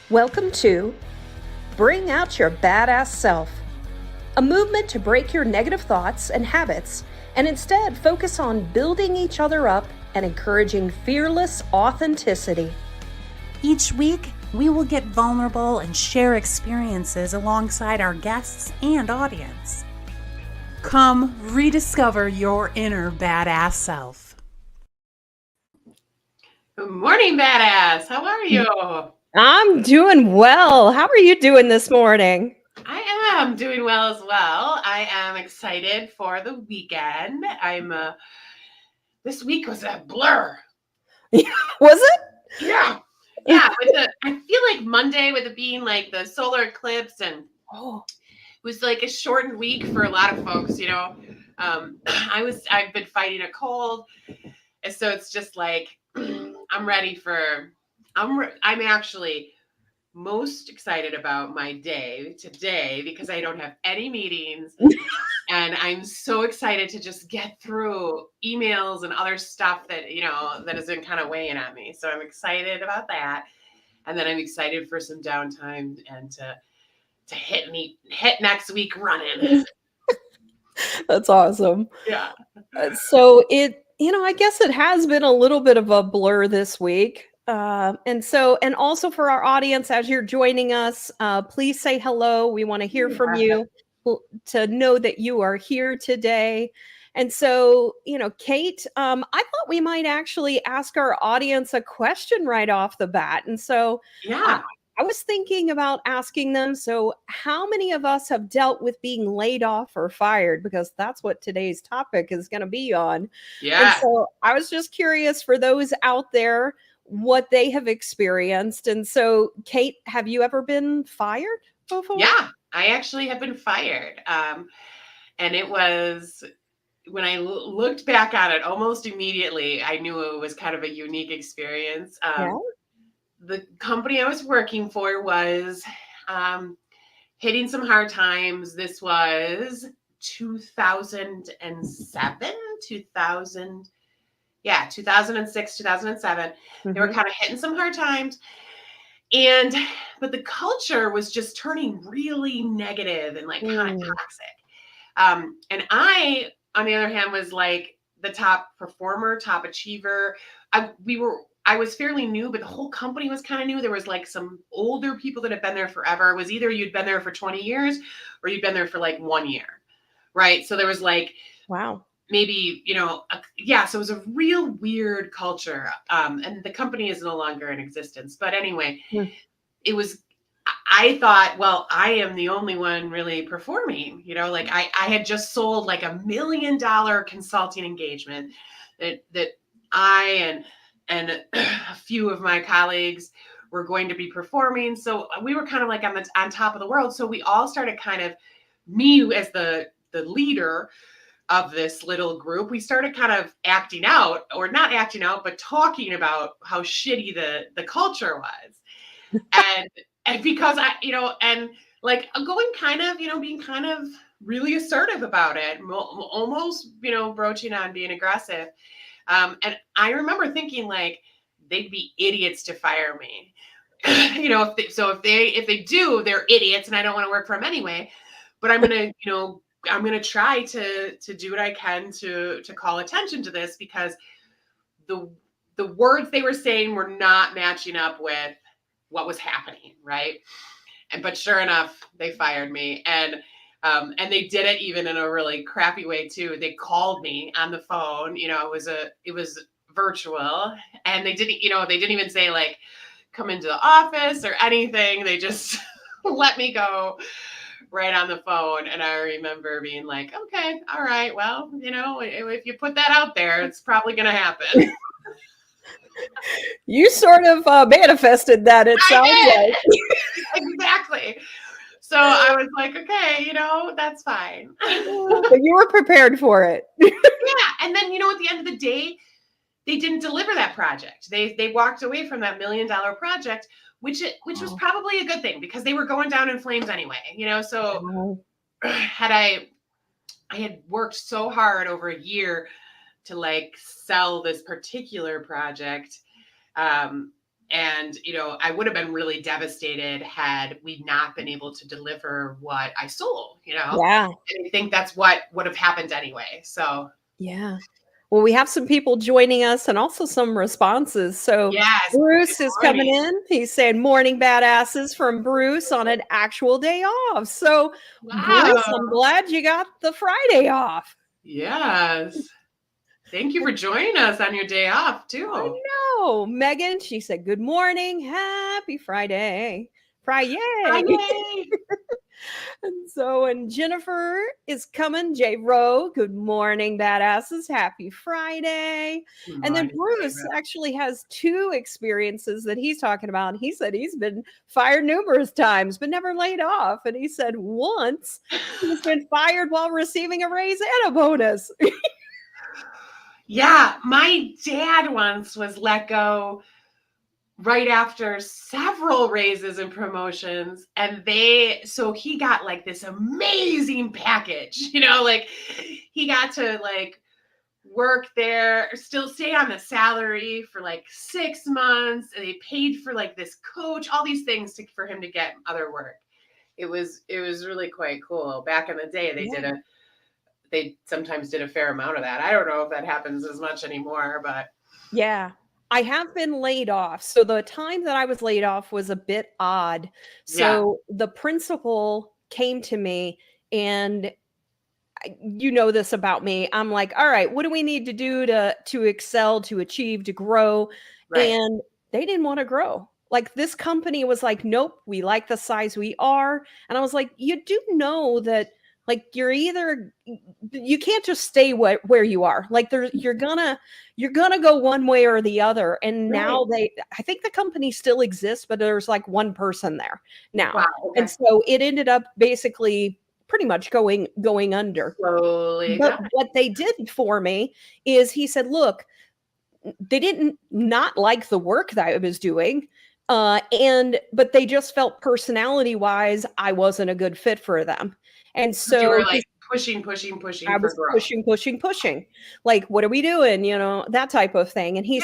Welcome to Bring Out Your Badass Self, a movement to break your negative thoughts and habits and instead focus on building each other up and encouraging fearless authenticity. Each week, we will get vulnerable and share experiences alongside our guests and audience. Come rediscover your inner badass self. Good morning, badass. How are you? I'm doing well. How are you doing this morning? I am doing well as well. I am excited for the weekend. This week was a blur. Was it? Yeah. I feel like Monday with it being like the solar eclipse and it was like a shortened week for a lot of folks, you know. I've been fighting a cold. And so it's just like I'm actually most excited about my day today because I don't have any meetings and I'm so excited to just get through emails and other stuff that, you know, that has been kind of weighing on me. So I'm excited about that. And then I'm excited for some downtime and to hit next week running. That's awesome. Yeah. So I guess it has been a little bit of a blur this week. And also for our audience, as you're joining us, please say hello. We want to hear from you to know that you are here today. And so, Kate, I thought we might actually ask our audience a question right off the bat. And so I was thinking about asking them, so how many of us have dealt with being laid off or fired? Because that's what today's topic is going to be on. Yeah. And so I was just curious for those out there, what they have experienced. And so, Kate, have you ever been fired before? Yeah, I actually have been fired. And it was, when I looked back at it almost immediately, I knew it was kind of a unique experience. The company I was working for was hitting some hard times. This was 2007, 2006, 2007. Mm-hmm. They were kind of hitting some hard times. But the culture was just turning really negative and like kind of toxic. And I, on the other hand, was like the top performer, top achiever. I was fairly new, but the whole company was kind of new. There was like some older people that had been there forever. It was either you'd been there for 20 years or you'd been there for like 1 year. Right. So there was like, wow, maybe, so it was a real weird culture. And the company is no longer in existence. But anyway, I thought, well, I am the only one really performing, like I had just sold like $1 million consulting engagement that I and a few of my colleagues were going to be performing. So we were kind of like on top of the world. So we all started kind of, me as the leader of this little group, we started kind of acting out, or not acting out, but talking about how shitty the culture was. and because and like going kind of, being kind of really assertive about it, almost, broaching on being aggressive. And I remember thinking like, they'd be idiots to fire me. If they do, they're idiots and I don't want to work for them anyway, but I'm going to, I'm going to try to do what I can to call attention to this, because the words they were saying were not matching up with what was happening. Right. But sure enough, they fired me. And they did it even in a really crappy way too. They called me on the phone, it was virtual, and they didn't even say like, come into the office or anything. They just let me go right on the phone. And I remember being like, okay, all right, well, if you put that out there, it's probably going to happen. You sort of manifested that, it sounds like. Exactly. So I was like, okay, that's fine. But you were prepared for it. Yeah. And then, at the end of the day, they didn't deliver that project. They walked away from that $1 million project, which was probably a good thing, because they were going down in flames anyway, so I had worked so hard over a year to like sell this particular project. And, I would have been really devastated had we not been able to deliver what I sold, Yeah. and I think that's what would have happened anyway. So, Yeah. Well, we have some people joining us and also some responses. So yes, good Bruce is coming morning. in. He's saying morning badasses from Bruce on an actual day off. So Bruce, Wow. I'm glad you got the Friday off. Yes. Thank you for joining us on your day off too. I know. Megan, she said, good morning. Happy Friday. Friday. Friday. And Jennifer is coming. J. Rowe, good morning, badasses. Happy Friday. Good And then morning, Bruce Sarah. actually has 2 experiences that he's talking about. He said he's been fired numerous times, but never laid off. And he said once he's been fired while receiving a raise and a bonus. Yeah, my dad once was let go right after several raises and promotions, and so he got like this amazing package, like he got to like work there, still stay on the salary for like 6 months, and they paid for like this coach, all these things for him to get other work. It was really quite cool. Back in the day, they sometimes did a fair amount of that. I don't know if that happens as much anymore, but Yeah. I have been laid off. So the time that I was laid off was a bit odd. So the principal came to me, and you know this about me. I'm like, all right, what do we need to do to excel, to achieve, to grow? right. And they didn't want to grow. Like this company was like, nope, we like the size we are. And I was like, you do know that like you can't just stay where you are. Like you're gonna go one way or the other. And now I think the company still exists, but there's like one person there now. Wow, okay. And so it ended up basically pretty much going under. Slowly. But what they did for me is he said, look, they didn't not like the work that I was doing. But they just felt personality wise, I wasn't a good fit for them. And so you were like pushing I was for growth. pushing. Like, what are we doing? That type of thing. And he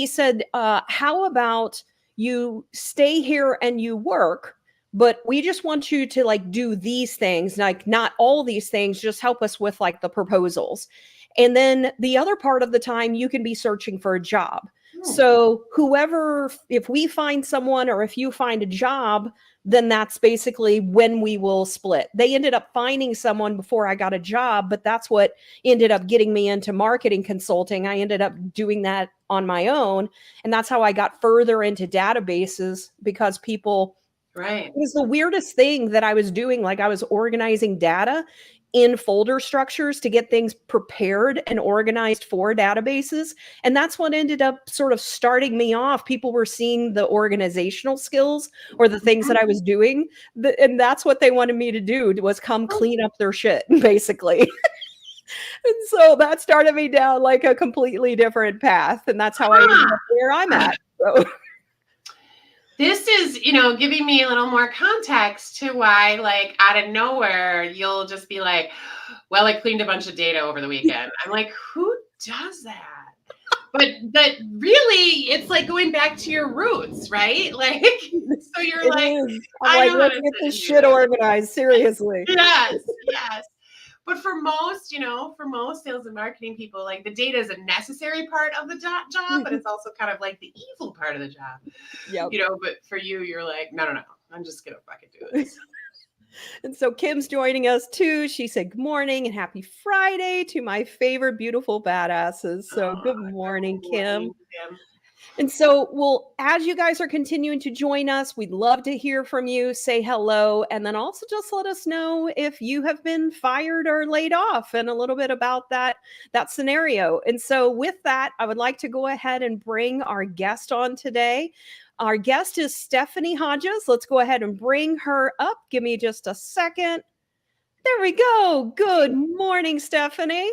said, how about you stay here and you work, but we just want you to like do these things, like not all these things, just help us with like the proposals. And then the other part of the time you can be searching for a job. So if we find someone or if you find a job, then that's basically when we will split. They ended up finding someone before I got a job, but that's what ended up getting me into marketing consulting. I ended up doing that on my own. And that's how I got further into databases, because it was the weirdest thing that I was doing. Like I was organizing data in folder structures to get things prepared and organized for databases. And that's what ended up sort of starting me off. People were seeing the organizational skills or the things that I was doing. And that's what they wanted me to do, was come clean up their shit, basically. And so that started me down like a completely different path. And that's how I ended up where I'm at. So. This is, giving me a little more context to why, like, out of nowhere, you'll just be like, well, I cleaned a bunch of data over the weekend. I'm like, who does that? But really, it's like going back to your roots, right? Like, so you're I'm like, let's get this shit organized, seriously. Yes. But for most sales and marketing people, like the data is a necessary part of the job, but it's also kind of like the evil part of the job. Yep. But for you, you're like, no, I'm just gonna fucking do this. And so Kim's joining us too. She said, good morning and happy Friday to my favorite beautiful badasses. So good morning, Kim. And so, well, as you guys are continuing to join us, we'd love to hear from you. Say hello. And then also just let us know if you have been fired or laid off and a little bit about that scenario. And so with that, I would like to go ahead and bring our guest on today. Our guest is Stephanie Hodges. Let's go ahead and bring her up. Give me just a second. There we go. Good morning, Stephanie.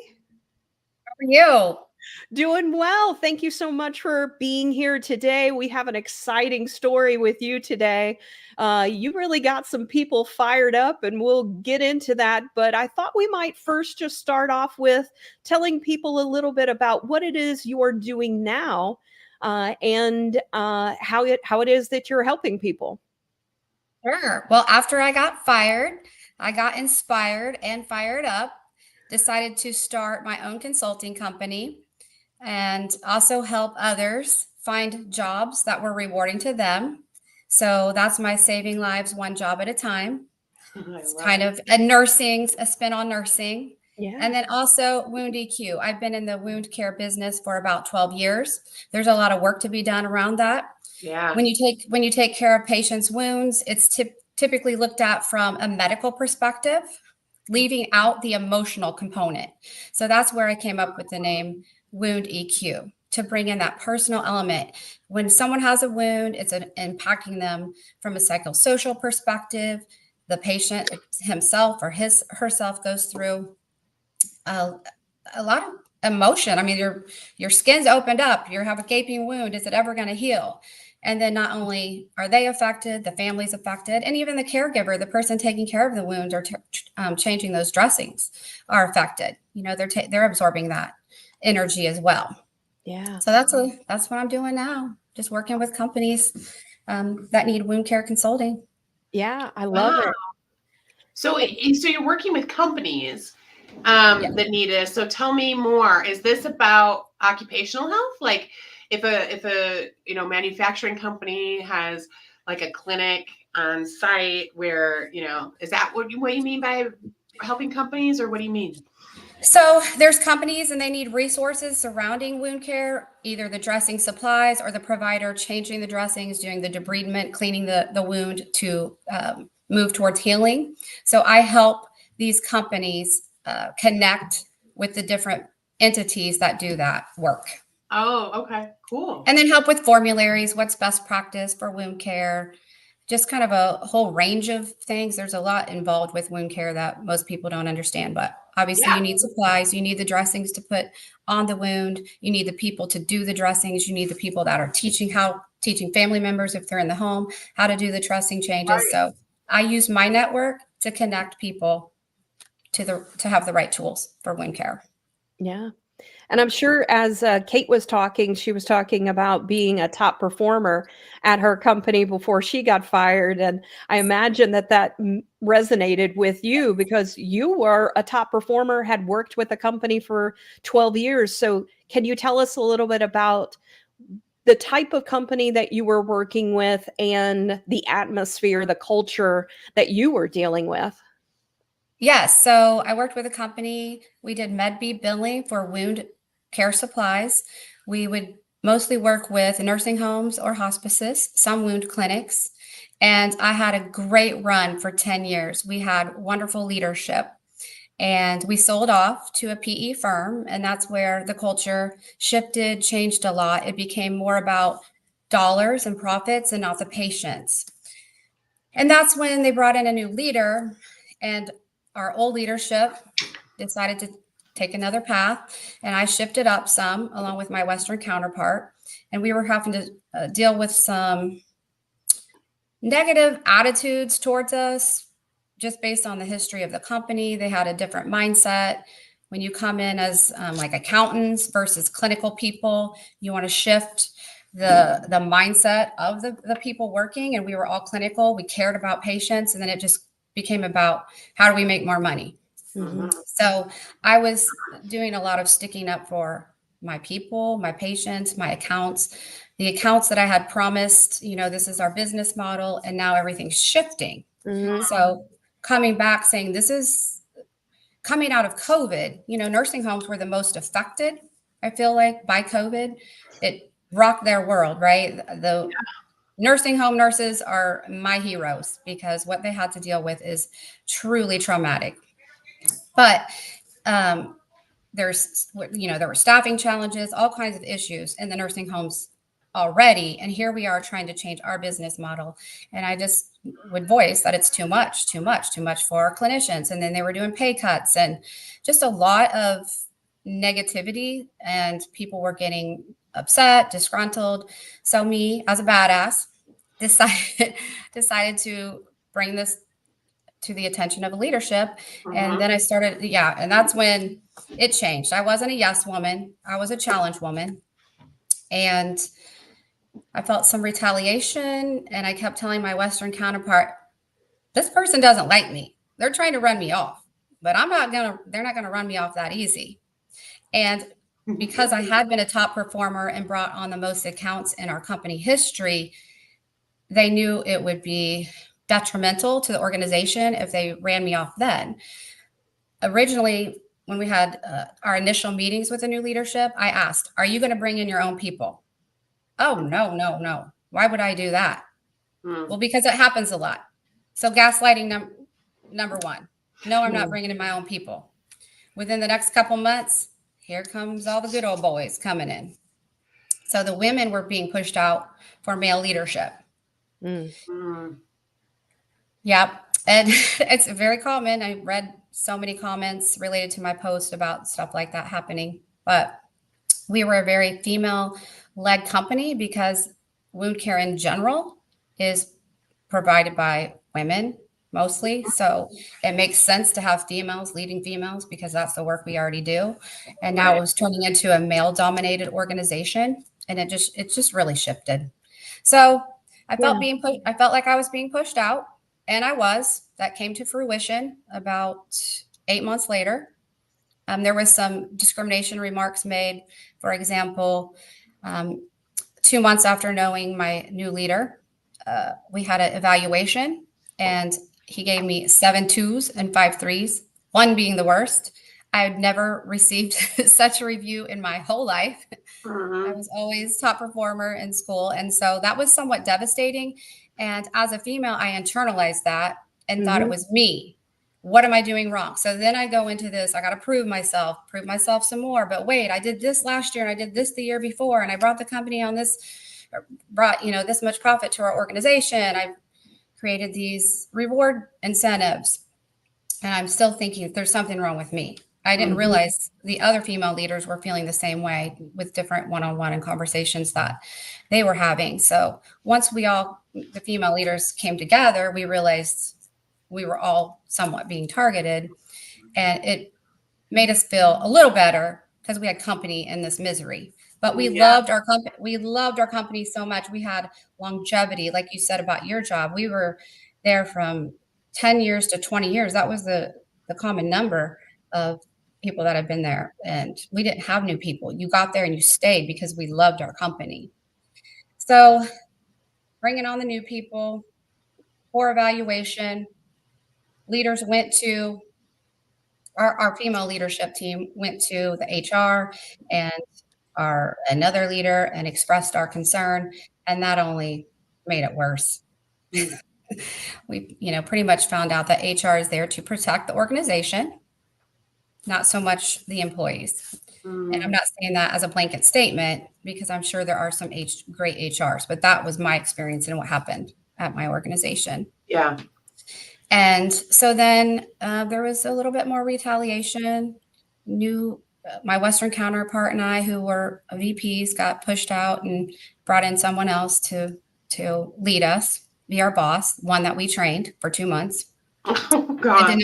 How are you? Doing well. Thank you so much for being here today. We have an exciting story with you today. You really got some people fired up, and we'll get into that. But I thought we might first just start off with telling people a little bit about what it is you're doing now. and how it is that you're helping people. Sure. Well, after I got fired, I got inspired and fired up, decided to start my own consulting company and also help others find jobs that were rewarding to them. So that's my Saving Lives One Job at a Time. It's kind of a spin on nursing. Yeah. And then also Wound EQ. I've been in the wound care business for about 12 years. There's a lot of work to be done around that. Yeah. When you take care of patients' wounds, it's typically looked at from a medical perspective, leaving out the emotional component. So that's where I came up with the name Wound EQ, to bring in that personal element. When someone has a wound, it's impacting them from a psychosocial perspective. The patient himself or herself goes through a lot of emotion. I mean, your skin's opened up. You have a gaping wound. Is it ever going to heal? And then not only are they affected, the family's affected, and even the caregiver, the person taking care of the wound or changing those dressings are affected. You know, they're absorbing that energy as well. Yeah. So that's what I'm doing now. Just working with companies that need wound care consulting. Yeah, I love it. So you're working with companies that need this. So tell me more. Is this about occupational health? Like if a manufacturing company has like a clinic on site where, is that what you mean by helping companies, or what do you mean? So there's companies and they need resources surrounding wound care, either the dressing supplies or the provider changing the dressings, doing the debridement, cleaning the wound to move towards healing. So I help these companies connect with the different entities that do that work. Oh, okay, cool. And then help with formularies, what's best practice for wound care, just kind of a whole range of things. There's a lot involved with wound care that most people don't understand, but obviously you need supplies, you need the dressings to put on the wound, you need the people to do the dressings, you need the people that are teaching family members if they're in the home, how to do the dressing changes. Right. So I use my network to connect people to have the right tools for wound care. Yeah. And I'm sure as Kate was talking, she was talking about being a top performer at her company before she got fired. And I imagine that resonated with you because you were a top performer, had worked with a company for 12 years. So can you tell us a little bit about the type of company that you were working with and the atmosphere, the culture that you were dealing with? Yes. So I worked with a company. We did Med-B billing for wound care supplies. We would mostly work with nursing homes or hospices, some wound clinics. And I had a great run for 10 years. We had wonderful leadership. And we sold off to a PE firm. And that's where the culture shifted, changed a lot. It became more about dollars and profits and not the patients. And that's when they brought in a new leader, and our old leadership decided to take another path, and I shifted up some along with my Western counterpart, and we were having to deal with some negative attitudes towards us just based on the history of the company. They had a different mindset. When you come in as like accountants versus clinical people, you want to shift the mindset of the people working, and we were all clinical. We cared about patients, and then it just became about how do we make more money. Mm-hmm. So I was doing a lot of sticking up for my people, my patients, my accounts, the accounts that I had promised, this is our business model, and now everything's shifting. Mm-hmm. So coming back saying this is coming out of COVID, nursing homes were the most affected, I feel like, by COVID. It rocked their world, right? The nursing home nurses are my heroes because what they had to deal with is truly traumatic. But there were staffing challenges, all kinds of issues in the nursing homes already. And here we are trying to change our business model. And I just would voice that it's too much for our clinicians. And then they were doing pay cuts and just a lot of negativity, and people were getting upset, disgruntled. So me, as a badass, decided to bring this to the attention of leadership. And then I started, and that's when it changed. I wasn't a yes woman. I was a challenge woman. And I felt some retaliation, and I kept telling my Western counterpart, this person doesn't like me. They're trying to run me off, but they're not going to run me off that easy. And because I had been a top performer and brought on the most accounts in our company history, they knew it would be detrimental to the organization if they ran me off then. Originally, when we had our initial meetings with the new leadership, I asked, are you going to bring in your own people? Oh, no. Why would I do that? Well, because it happens a lot. So gaslighting number one. No, I'm not bringing in my own people. Within the next couple months, here comes all the good old boys coming in. So the women were being pushed out for male leadership. Yep. And it's very common. I read so many comments related to my post about stuff like that happening. But we were a very female-led company because wound care in general is provided by women mostly. So it makes sense to have females leading females because that's the work we already do. And now it was turning into a male-dominated organization, and it just really shifted. So I felt I felt like I was being pushed out, and I was. That came to fruition about 8 months later. There was some discrimination remarks made. For example, 2 months after knowing my new leader, we had an evaluation, and he gave me 7 2s and 5 3s, 1 being the worst. I had never received such a review in my whole life. I was always top performer in school. And so that was somewhat devastating. And as a female, I internalized that and thought it was me. What am I doing wrong? So then I go into this, I got to prove myself some more. But wait, I did this last year and I did this the year before. And I brought the company on this, brought, this much profit to our organization. I created these reward incentives. And I'm still thinking there's something wrong with me. I didn't realize the other female leaders were feeling the same way with different one-on-one and conversations that they were having. So once the female leaders came together, we realized we were all somewhat being targeted, and it made us feel a little better because we had company in this misery. But we loved our company. We loved our company so much. We had longevity, like you said about your job. We were there from 10 years to 20 years. That was the common number of people that have been there. And we didn't have new people. You got there and you stayed because we loved our company. So bringing on the new people for evaluation, leaders went to our female leadership team went to the HR and another leader and expressed our concern. And that only made it worse. We, pretty much found out that HR is there to protect the organization, not so much the employees. And I'm not saying that as a blanket statement because I'm sure there are some great HRs, but that was my experience and what happened at my organization. Yeah. And so then there was a little bit more retaliation. My Western counterpart and I, who were VPs, got pushed out and brought in someone else to lead us, be our boss, one that we trained for 2 months. Oh, God.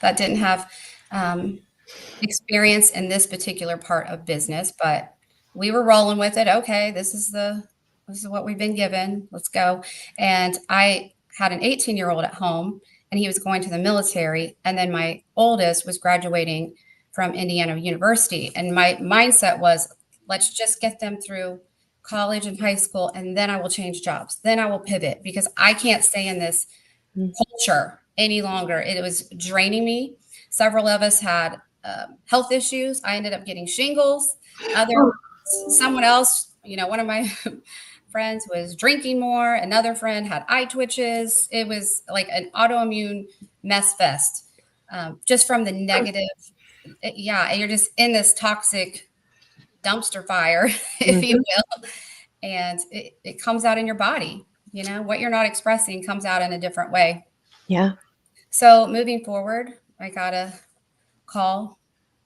That didn't have experience in this particular part of business, but we were rolling with it. Okay, this is what we've been given. Let's go. And I had an 18-year-old at home, and he was going to the military. And then my oldest was graduating from Indiana University. And my mindset was, let's just get them through college and high school, and then I will change jobs. Then I will pivot because I can't stay in this culture any longer. It was draining me. Several of us had health issues. I ended up getting shingles. Someone else, one of my friends was drinking more. Another friend had eye twitches. It was like an autoimmune mess fest, just from the negative. Yeah, you're just in this toxic dumpster fire, if you will, and it comes out in your body. What you're not expressing comes out in a different way. Yeah. So moving forward, I got a call.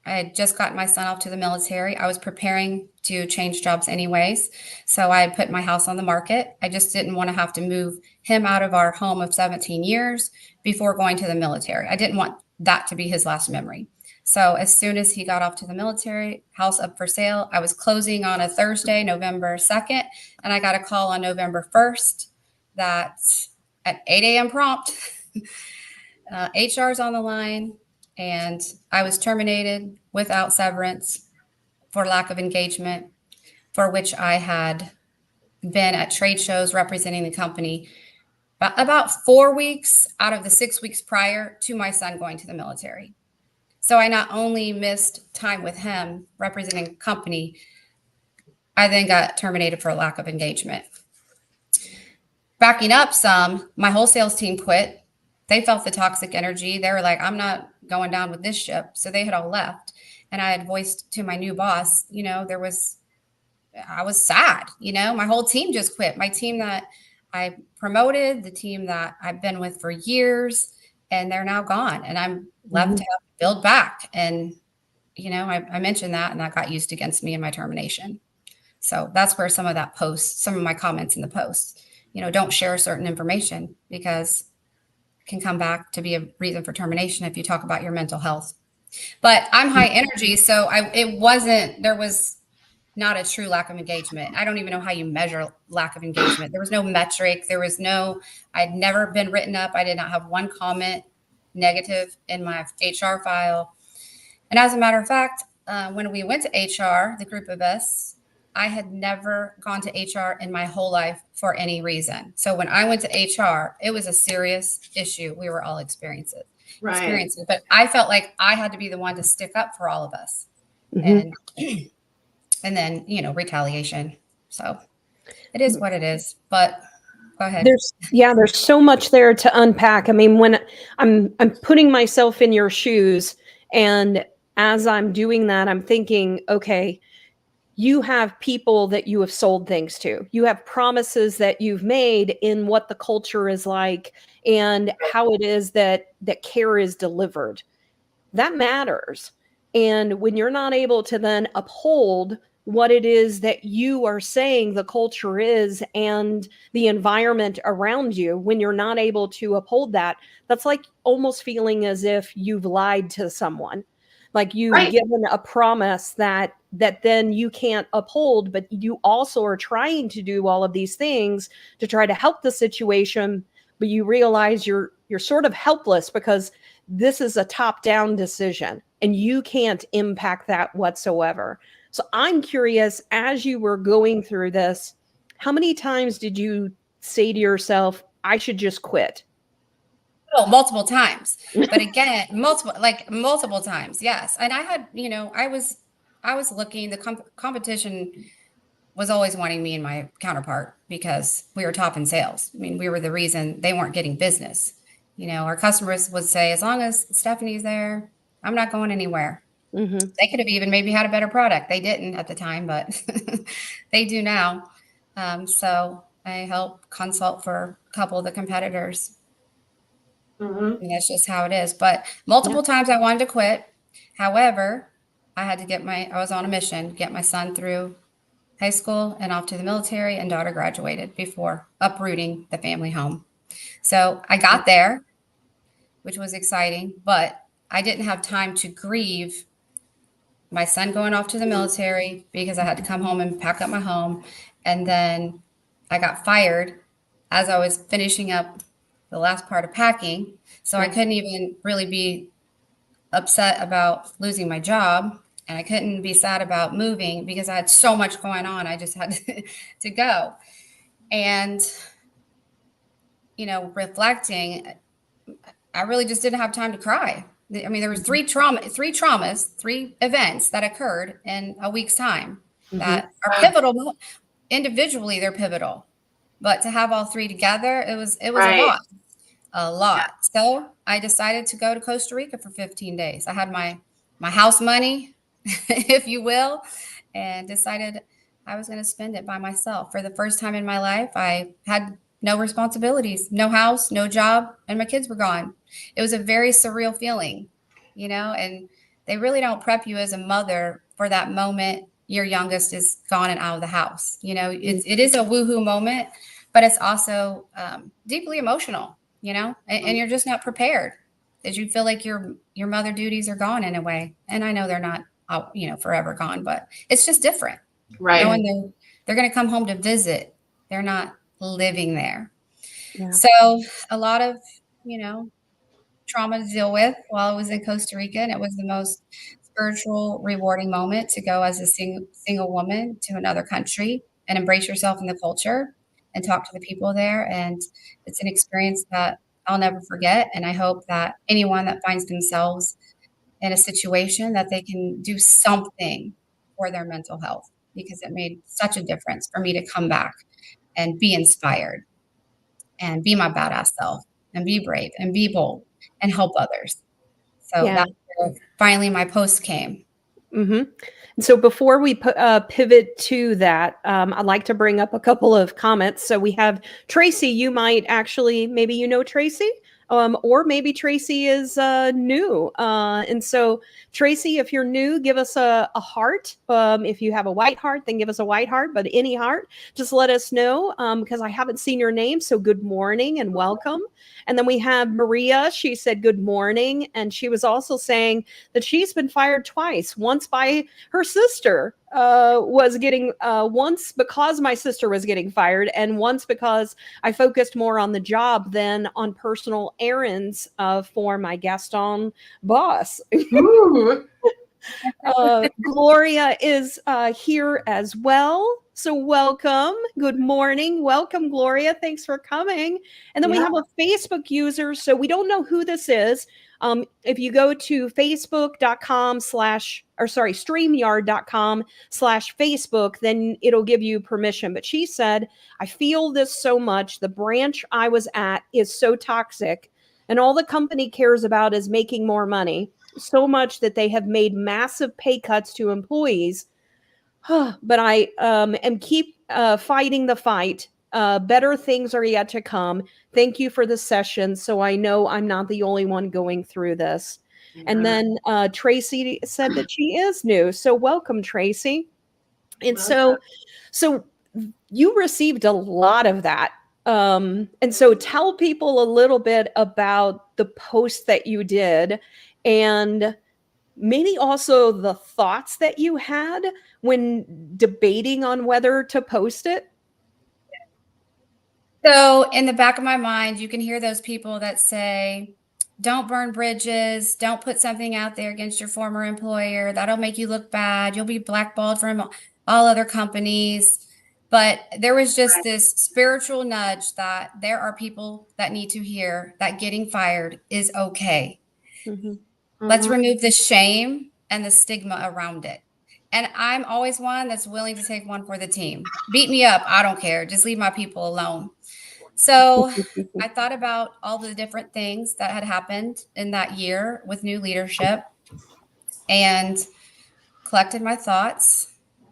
I had just gotten my son off to the military. I was preparing to change jobs anyways. So I had put my house on the market. I just didn't want to have to move him out of our home of 17 years before going to the military. I didn't want that to be his last memory. So as soon as he got off to the military, house up for sale, I was closing on a Thursday, November 2nd, and I got a call on November 1st that at 8 a.m. prompt, HR's on the line, and I was terminated without severance for lack of engagement, for which I had been at trade shows representing the company about 4 weeks out of the 6 weeks prior to my son going to the military. So I not only missed time with him representing the company, I then got terminated for lack of engagement. Backing up some, my whole sales team quit. They felt the toxic energy. They were like, I'm not going down with this ship. So they had all left. And I had voiced to my new boss, I was sad, my whole team just quit. My team that I promoted, the team that I've been with for years, and they're now gone. And I'm left to have to build back. And, I mentioned that, and that got used against me in my termination. So that's where some of my comments in the post, don't share certain information because it can come back to be a reason for termination if you talk about your mental health. But I'm high energy, so there was not a true lack of engagement. I don't even know how you measure lack of engagement. There was no metric. I'd never been written up. I did not have one comment negative in my HR file. And as a matter of fact, when we went to HR, the group of us, I had never gone to HR in my whole life for any reason. So when I went to HR, it was a serious issue we were all experiencing. But I felt like I had to be the one to stick up for all of us. And then, retaliation. So it is what it is, but go ahead. There's so much there to unpack. I mean, when I'm putting myself in your shoes, and as I'm doing that, I'm thinking, okay, you have people that you have sold things to. You have promises that you've made in what the culture is like and how it is that care is delivered. That matters. And when you're not able to then uphold what it is that you are saying the culture is and the environment around you, when you're not able to uphold that, that's like almost feeling as if you've lied to someone. Like you've given a promise that then you can't uphold, but you also are trying to do all of these things to try to help the situation, but you realize you're sort of helpless because this is a top-down decision and you can't impact that whatsoever. So I'm curious, as you were going through this, how many times did you say to yourself, I should just quit? Oh, multiple times. But again, multiple times. Yes. And I had, I was looking, the competition was always wanting me and my counterpart because we were top in sales. I mean, we were the reason they weren't getting business. Our customers would say, as long as Stephanie's there, I'm not going anywhere. They could have even maybe had a better product. They didn't at the time, but they do now. So I help consult for a couple of the competitors. And that's just how it is. But multiple times I wanted to quit. However, I had to I was on a mission, get my son through high school and off to the military, and daughter graduated before uprooting the family home. So I got there, which was exciting, but I didn't have time to grieve my son going off to the military because I had to come home and pack up my home. And then I got fired as I was finishing up the last part of packing. So I couldn't even really be upset about losing my job. And I couldn't be sad about moving because I had so much going on. I just had to go. And, reflecting, I really just didn't have time to cry. I mean, there was three events that occurred in a week's time that are pivotal. Individually, they're pivotal, but to have all three together, it was a lot. So I decided to go to Costa Rica for 15 days. I had my house money, if you will, and decided I was going to spend it by myself. For the first time in my life, I had no responsibilities, no house, no job, and my kids were gone. It was a very surreal feeling, and they really don't prep you as a mother for that moment your youngest is gone and out of the house. It is a woohoo moment, but it's also deeply emotional, and you're just not prepared. Is you feel like your mother duties are gone in a way. And I know they're not, forever gone, but it's just different. Right. Knowing they're going to come home to visit. They're not living there. Yeah. So a lot of, trauma to deal with while I was in Costa Rica. And it was the most spiritual, rewarding moment to go as a single woman to another country and embrace yourself in the culture and talk to the people there. And it's an experience that I'll never forget. And I hope that anyone that finds themselves in a situation that they can do something for their mental health, because it made such a difference for me to come back and be inspired and be my badass self and be brave and be bold and help others. So Yeah. that's where finally my post came. Mm-hmm. And so before we pivot to that, I'd like to bring up a couple of comments. So we have Tracy. You might actually, maybe you know Tracy, or maybe Tracy is new. And so Tracy, if you're new, give us a heart. If you have a white heart, then give us a white heart, but any heart, just let us know, because I haven't seen your name. So good morning and welcome. And then we have Maria. She said good morning. And she was also saying that she's been fired twice, once by her sister was getting, once because my sister was getting fired, and once because I focused more on the job than on personal errands for my Gaston boss. Ooh. Gloria is here as well. So welcome. Good morning. Welcome, Gloria. Thanks for coming. And then we have a Facebook user. So we don't know who this is. If you go to StreamYard.com/Facebook, then it'll give you permission. But she said, I feel this so much. The branch I was at is so toxic, and all the company cares about is making more money, so much that they have made massive pay cuts to employees. But I am keep fighting the fight. Better things are yet to come. Thank you for the session. So I know I'm not the only one going through this. Yeah. And then Tracy said that she is new. So welcome, Tracy. And so you received a lot of that. And so tell people a little bit about the post that you did, and maybe also the thoughts that you had when debating on whether to post it. So in the back of my mind, you can hear those people that say, don't burn bridges, don't put something out there against your former employer. That'll make you look bad. You'll be blackballed from all other companies. But there was just this spiritual nudge that there are people that need to hear that getting fired is okay. Mm-hmm. Let's remove the shame and the stigma around it. And I'm always one that's willing to take one for the team. Beat me up. I don't care. Just leave my people alone. So I thought about all the different things that had happened in that year with new leadership and collected my thoughts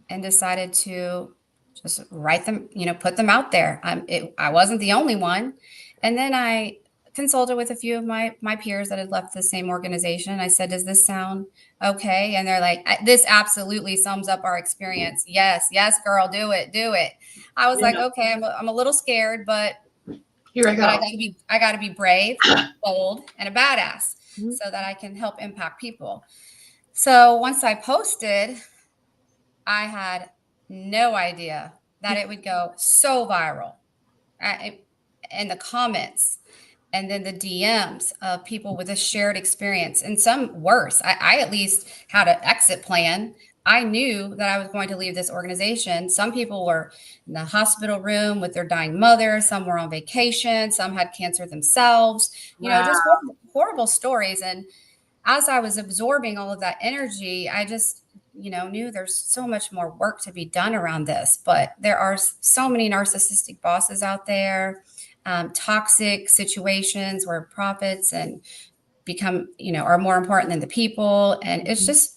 and decided to just write them, put them out there. I wasn't the only one. And then I consulted with a few of my peers that had left the same organization. I said, does this sound okay? And they're like, this absolutely sums up our experience. Yes, girl, do it. I was like, okay, I'm a little scared, but here I go. But I gotta be brave, bold, and a badass so that I can help impact people. So once I posted, I had no idea that it would go so viral. In the comments, and then the DMs of people with a shared experience, and some worse. I at least had an exit plan. I knew that I was going to leave this organization. Some people were in the hospital room with their dying mother. Some were on vacation. Some had cancer themselves. Just horrible stories. And as I was absorbing all of that energy, I just, knew there's so much more work to be done around this. But there are so many narcissistic bosses out there, toxic situations where profits and become, are more important than the people. And it's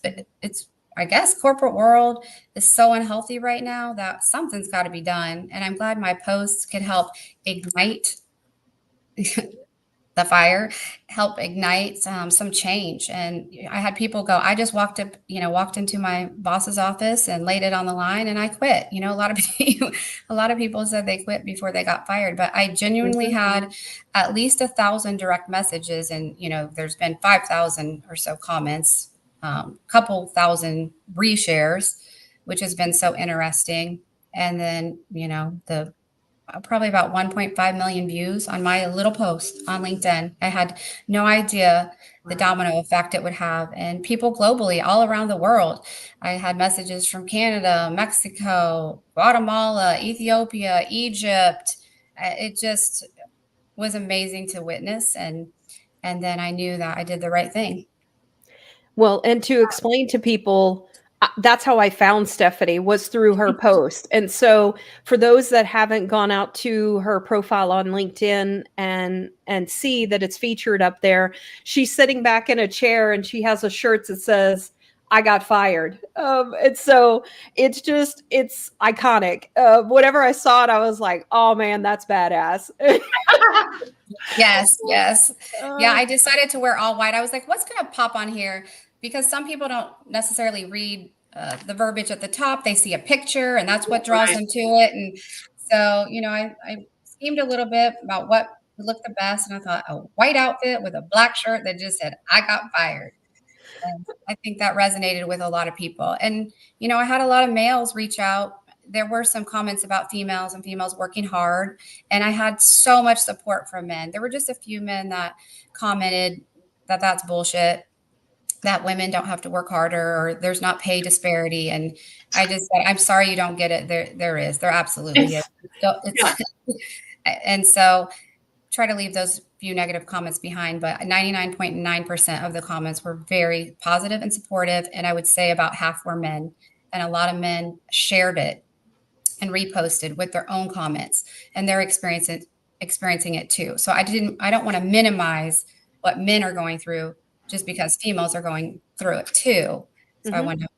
I guess corporate world is so unhealthy right now that something's got to be done. And I'm glad my posts could help ignite the fire, help ignite some change. And I had people go, I just walked into my boss's office and laid it on the line and I quit. A lot of people, a lot of people said they quit before they got fired, but I genuinely had at least 1,000 direct messages, and there's been 5,000 or so comments, couple thousand reshares, which has been so interesting. And then the probably about 1.5 million views on my little post on LinkedIn. I had no idea the domino effect it would have. And people globally, all around the world. I had messages from Canada, Mexico, Guatemala, Ethiopia, Egypt. It just was amazing to witness. And then I knew that I did the right thing. Well, and to explain to people, that's how I found Stephanie, was through her post. And so for those that haven't gone out to her profile on LinkedIn and see that it's featured up there, she's sitting back in a chair and she has a shirt that says, I got fired. And so it's iconic. Whenever I saw it, I was like, oh man, that's badass. Yes. Yeah, I decided to wear all white. I was like, what's going to pop on here? Because some people don't necessarily read the verbiage at the top. They see a picture and that's what draws them to it. And so, I schemed a little bit about what would look the best. And I thought a white outfit with a black shirt that just said, I got fired. And I think that resonated with a lot of people. And, I had a lot of males reach out. There were some comments about females and females working hard. And I had so much support from men. There were just a few men that commented that that's bullshit, that women don't have to work harder, or there's not pay disparity. And I just said, I'm sorry you don't get it. There is. There absolutely is. And so try to leave those few negative comments behind, but 99.9% of the comments were very positive and supportive. And I would say about half were men. And a lot of men shared it and reposted with their own comments, and they're experiencing it too. So I don't want to minimize what men are going through just because females are going through it too. So I wanted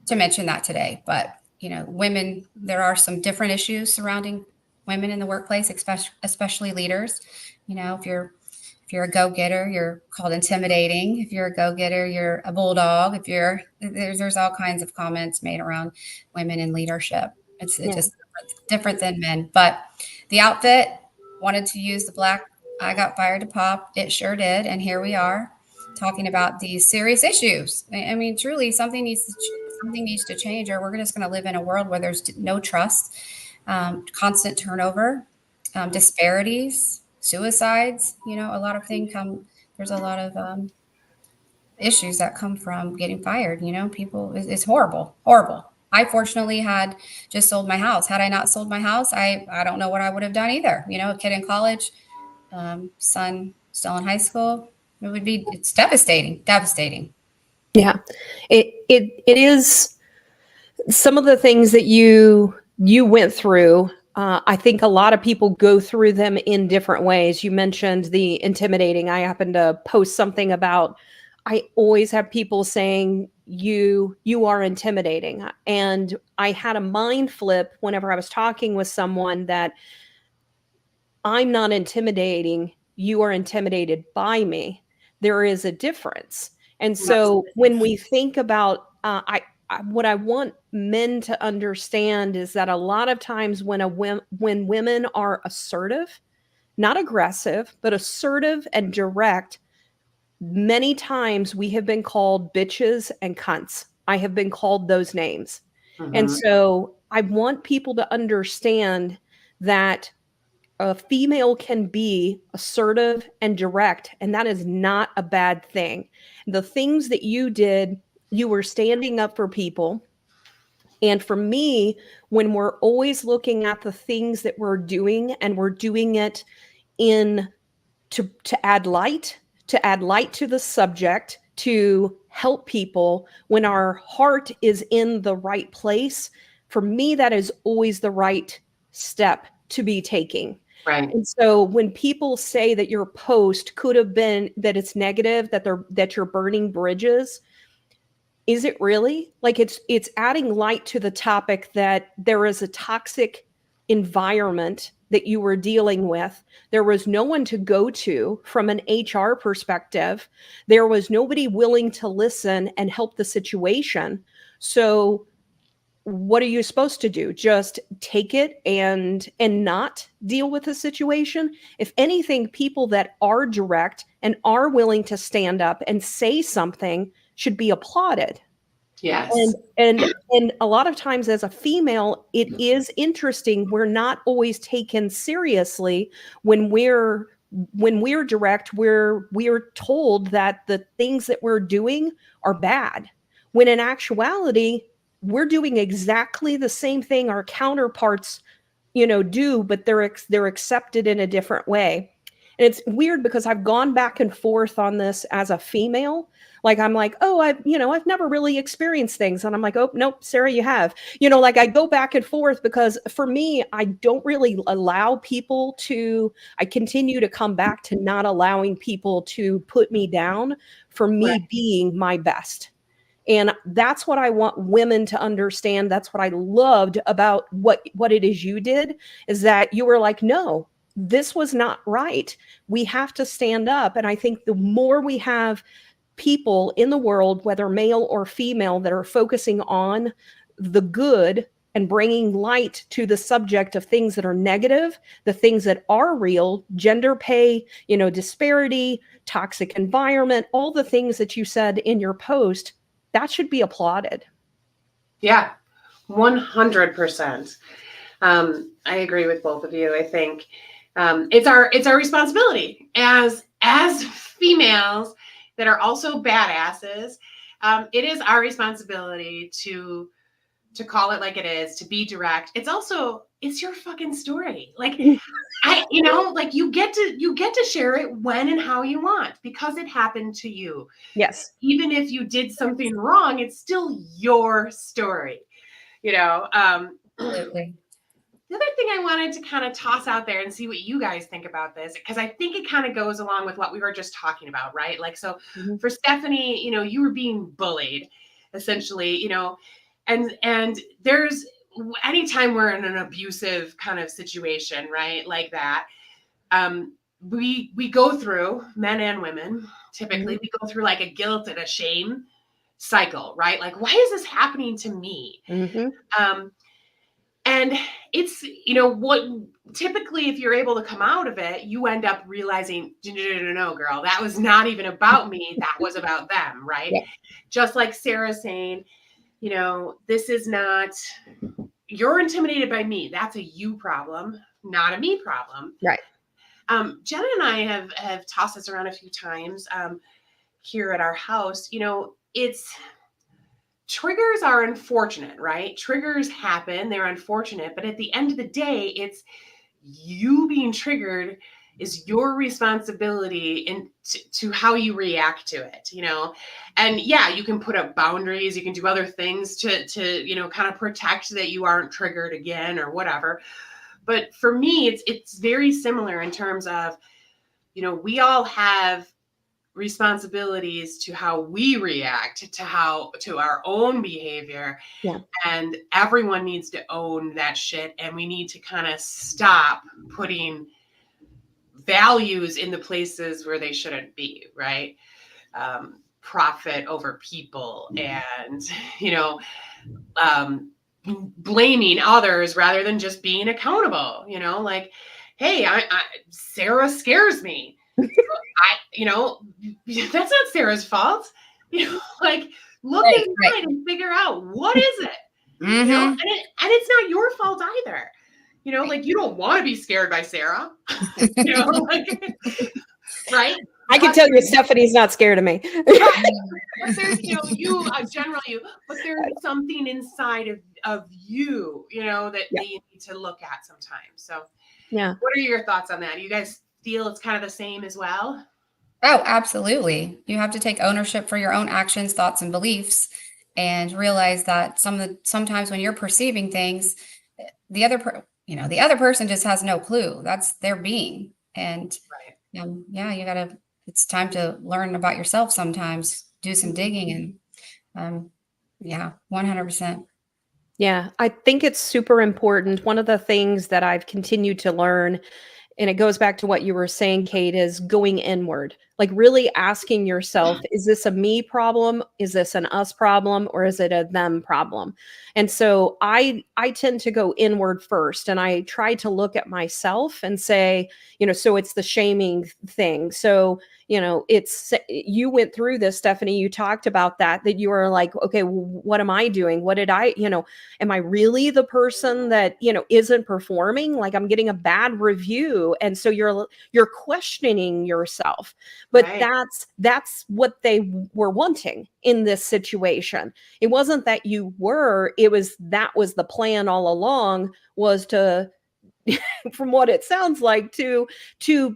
to mention that today. But, women, there are some different issues surrounding women in the workplace, especially leaders. If you're a go-getter, you're called intimidating. If you're a go-getter, you're a bulldog. There's all kinds of comments made around women in leadership. It's just different than men. But the outfit wanted to use the black I got fired to pop. It sure did. And here we are talking about these serious issues. I mean, truly, something needs to change, or we're just going to live in a world where there's no trust, constant turnover, disparities, suicides. A lot of things there's a lot of issues that come from getting fired. People, it's horrible. I fortunately had just sold my house. Had I not sold my house, I don't know what I would have done either. A kid in college, son still in high school. It's devastating. Yeah, it is. Some of the things that you went through, I think a lot of people go through them in different ways. You mentioned the intimidating. I happened to post something about, I always have people saying you are intimidating. And I had a mind flip whenever I was talking with someone that I'm not intimidating. You are intimidated by me. There is a difference. And so when we think about, what I want men to understand is that a lot of times when women are assertive, not aggressive, but assertive and direct, many times we have been called bitches and cunts. I have been called those names. And so I want people to understand that a female can be assertive and direct, and that is not a bad thing. The things that you did, you were standing up for people. And for me, when we're always looking at the things that we're doing, and we're doing it to add light to the subject, to help people, when our heart is in the right place, for me, that is always the right step to be taking. Right. And so when people say that your post could have been, that it's negative, that you're burning bridges, is it really? Like it's adding light to the topic that there is a toxic environment that you were dealing with. There was no one to go to from an HR perspective. There was nobody willing to listen and help the situation. So what are you supposed to do? Just take it and not deal with the situation? If anything, people that are direct and are willing to stand up and say something should be applauded. Yes. And a lot of times as a female, it is interesting. We're not always taken seriously when we're direct. We're told that the things that we're doing are bad, when in actuality, we're doing exactly the same thing our counterparts, do, but they're accepted in a different way. And it's weird because I've gone back and forth on this as a female. Like, I'm like, oh, I've never really experienced things. And I'm like, oh, nope, Sarah, you have. Like I go back and forth because for me, I don't really allow people to, I continue to come back to not allowing people to put me down for me being my best. And that's what I want women to understand. That's what I loved about what it is you did, is that you were like, no, this was not right. We have to stand up. And I think the more we have people in the world, whether male or female, that are focusing on the good and bringing light to the subject of things that are negative, the things that are real, gender pay, disparity, toxic environment, all the things that you said in your post, that should be applauded. Yeah, 100%. I agree with both of you. I think it's our responsibility as females that are also badasses. It is our responsibility to call it like it is, to be direct. It's your fucking story. Like, you get to share it when and how you want, because it happened to you. Yes. Even if you did something wrong, it's still your story, Absolutely. The other thing I wanted to kind of toss out there and see what you guys think about this, because I think it kind of goes along with what we were just talking about, right? Like, so for Stephanie, you were being bullied, essentially, and there's, anytime we're in an abusive kind of situation, right, like that, we go through, men and women, typically, we go through like a guilt and a shame cycle, right? Like, why is this happening to me? And it's, what typically, if you're able to come out of it, you end up realizing, no, girl, that was not even about me. That was about them, right? Yeah. Just like Sarah saying, this is not, you're intimidated by me. That's a you problem, not a me problem. Right. Jenna and I have tossed this around a few times here at our house. Triggers are unfortunate, right? Triggers happen, they're unfortunate, but at the end of the day, it's you being triggered is your responsibility to how you react to it, And yeah, you can put up boundaries, you can do other things to kind of protect that you aren't triggered again or whatever. But for me, it's very similar in terms of, we all have responsibilities to how we react to our own behavior. Yeah. And everyone needs to own that shit. And we need to kind of stop putting values in the places where they shouldn't be, right? Profit over people and, blaming others rather than just being accountable, like, hey, Sarah scares me. That's not Sarah's fault. Like, look inside and figure out, what is it? And it's not your fault either. Like, you don't want to be scared by Sarah. Right? I can tell you Stephanie's not scared of me. But there's, you generally, but there's something inside of you, that you need to look at sometimes. So yeah. What are your thoughts on that? Do you guys feel it's kind of the same as well? Oh, absolutely. You have to take ownership for your own actions, thoughts, and beliefs, and realize that sometimes when you're perceiving things, the other person just has no clue. That's their being. And it's time to learn about yourself sometimes, do some digging, and 100%. Yeah, I think it's super important. One of the things that I've continued to learn, and it goes back to what you were saying, Kate, is going inward. Like really asking yourself, is this a me problem? Is this an us problem? Or is it a them problem? And so I tend to go inward first, and I try to look at myself and say, so it's the shaming thing. So, it's, you went through this, Stephanie, you talked about that you were like, okay, what am I doing? What did am I really the person that, isn't performing? Like I'm getting a bad review. And so you're questioning yourself. But Right. that's what they were wanting in this situation. It wasn't that you were, that was the plan all along, was to from what it sounds like, to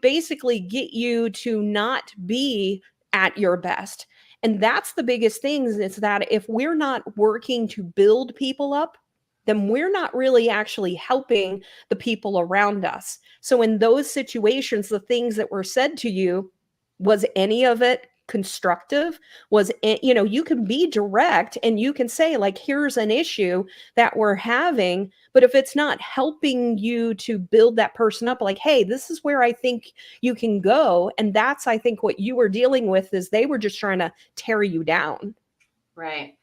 basically get you to not be at your best. And that's the biggest thing, is that if we're not working to build people up, then we're not really actually helping the people around us. So in those situations, the things that were said to you, was any of it constructive? You can be direct and you can say, like, here's an issue that we're having, but if it's not helping you to build that person up, like, hey, this is where I think you can go. And that's, I think, what you were dealing with, is they were just trying to tear you down. Right.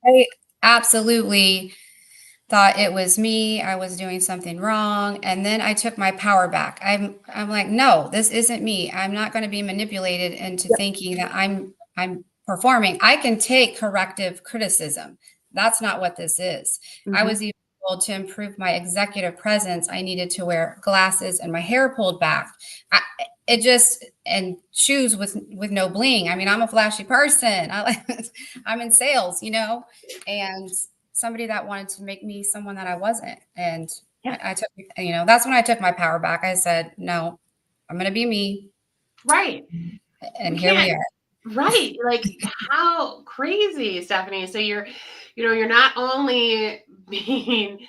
I absolutely thought it was me. I was doing something wrong. And then I took my power back. I'm like, no, this isn't me. I'm not going to be manipulated into thinking that I'm performing. I can take corrective criticism. That's not what this is. I was even able to improve my executive presence. I needed to wear glasses and my hair pulled back. And shoes with no bling. I mean, I'm a flashy person. I'm in sales, and somebody that wanted to make me someone that I wasn't. And I took, that's when I took my power back. I said, no, I'm going to be me. Right. And here we are. Right. Like, how crazy, Stephanie. So you're not only being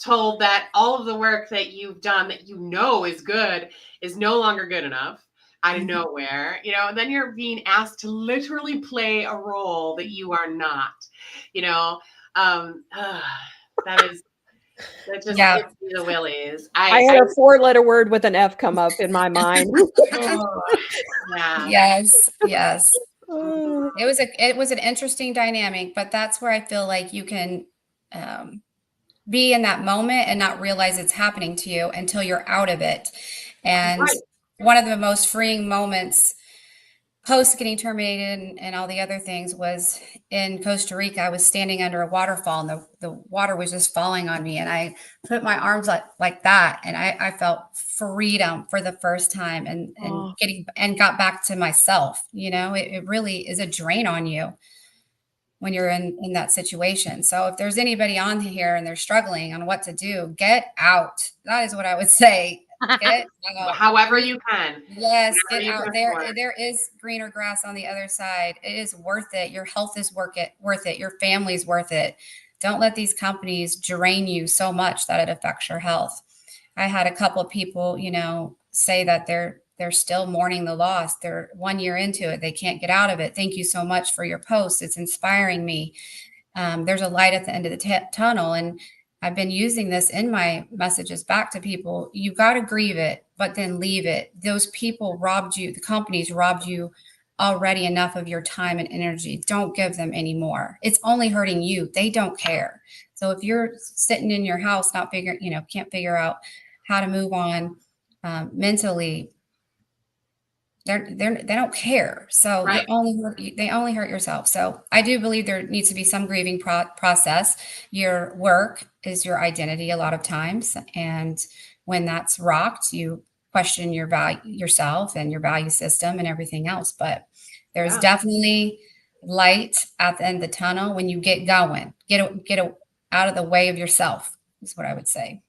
told that all of the work that you've done that is good is no longer good enough out of nowhere, and then you're being asked to literally play a role that you are not, that just gives me the willies. I had a 4-letter word with an F come up in my mind. Yeah. Yes. It was an interesting dynamic, but that's where I feel like you can be in that moment and not realize it's happening to you until you're out of it. And one of the most freeing moments post getting terminated and all the other things was in Costa Rica. I was standing under a waterfall and the water was just falling on me. And I put my arms like that. And I felt freedom for the first time and got back to myself. It really is a drain on you when you're in that situation. So if there's anybody on here and they're struggling on what to do, get out. That is what I would say. Get out. However you can. Yes, get out. There is greener grass on the other side. It is worth it. Your health is worth it. Your family's worth it. Don't let these companies drain you so much that it affects your health. I had a couple of people, say that they're still mourning the loss. They're 1 year into it. They can't get out of it. Thank you so much for your post. It's inspiring me. There's a light at the end of the tunnel. And I've been using this in my messages back to people. You got to grieve it, but then leave it. Those people robbed you. The companies robbed you already enough of your time and energy. Don't give them any more. It's only hurting you. They don't care. So if you're sitting in your house, can't figure out how to move on mentally, they don't care. So they only hurt yourself. So I do believe there needs to be some grieving process. Your work is your identity a lot of times. And when that's rocked, you question your value, yourself and your value system and everything else. But there's definitely light at the end of the tunnel when you get going. Get out of the way of yourself is what I would say.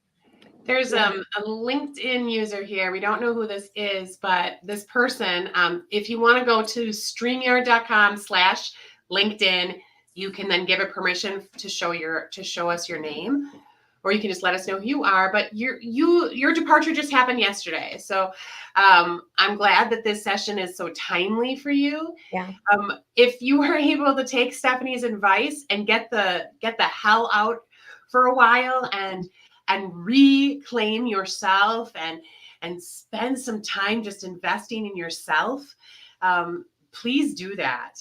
There's a LinkedIn user here. We don't know who this is, but this person, if you want to go to StreamYard.com/LinkedIn, you can then give it permission to show us your name, or you can just let us know who you are. But your departure just happened yesterday. So I'm glad that this session is so timely for you. Yeah. If you were able to take Stephanie's advice and get the hell out for a while and reclaim yourself and spend some time just investing in yourself, please do that.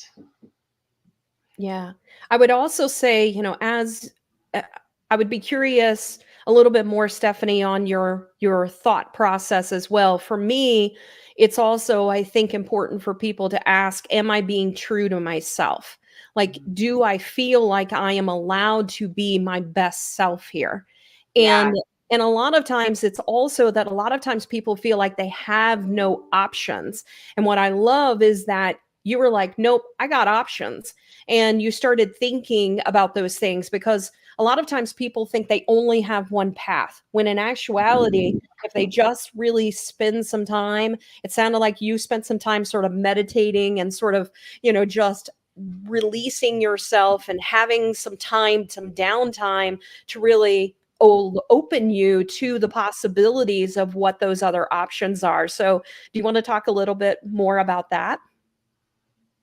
Yeah. I would also say, as I would be curious a little bit more, Stephanie, on your thought process as well. For me, it's also, I think, important for people to ask, am I being true to myself? Like, do I feel like I am allowed to be my best self here? Yeah. And a lot of times it's also that a lot of times people feel like they have no options. And what I love is that you were like, nope, I got options. And you started thinking about those things, because a lot of times people think they only have one path, when in actuality, if they just really spend some time, it sounded like you spent some time sort of meditating and sort of, just releasing yourself and having some time, some downtime to really open you to the possibilities of what those other options are. So do you want to talk a little bit more about that?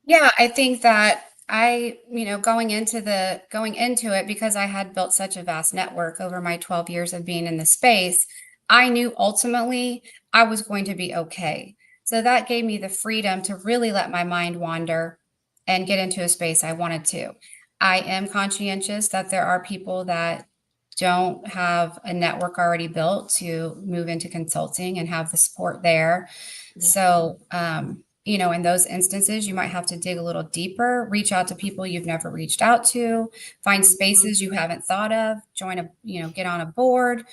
Yeah, I think that going into it, because I had built such a vast network over my 12 years of being in the space, I knew ultimately I was going to be okay. So that gave me the freedom to really let my mind wander and get into a space I wanted to. I am conscientious that there are people that don't have a network already built to move into consulting and have the support there. So, in those instances, you might have to dig a little deeper, reach out to people you've never reached out to, find spaces you haven't thought of, get on a board,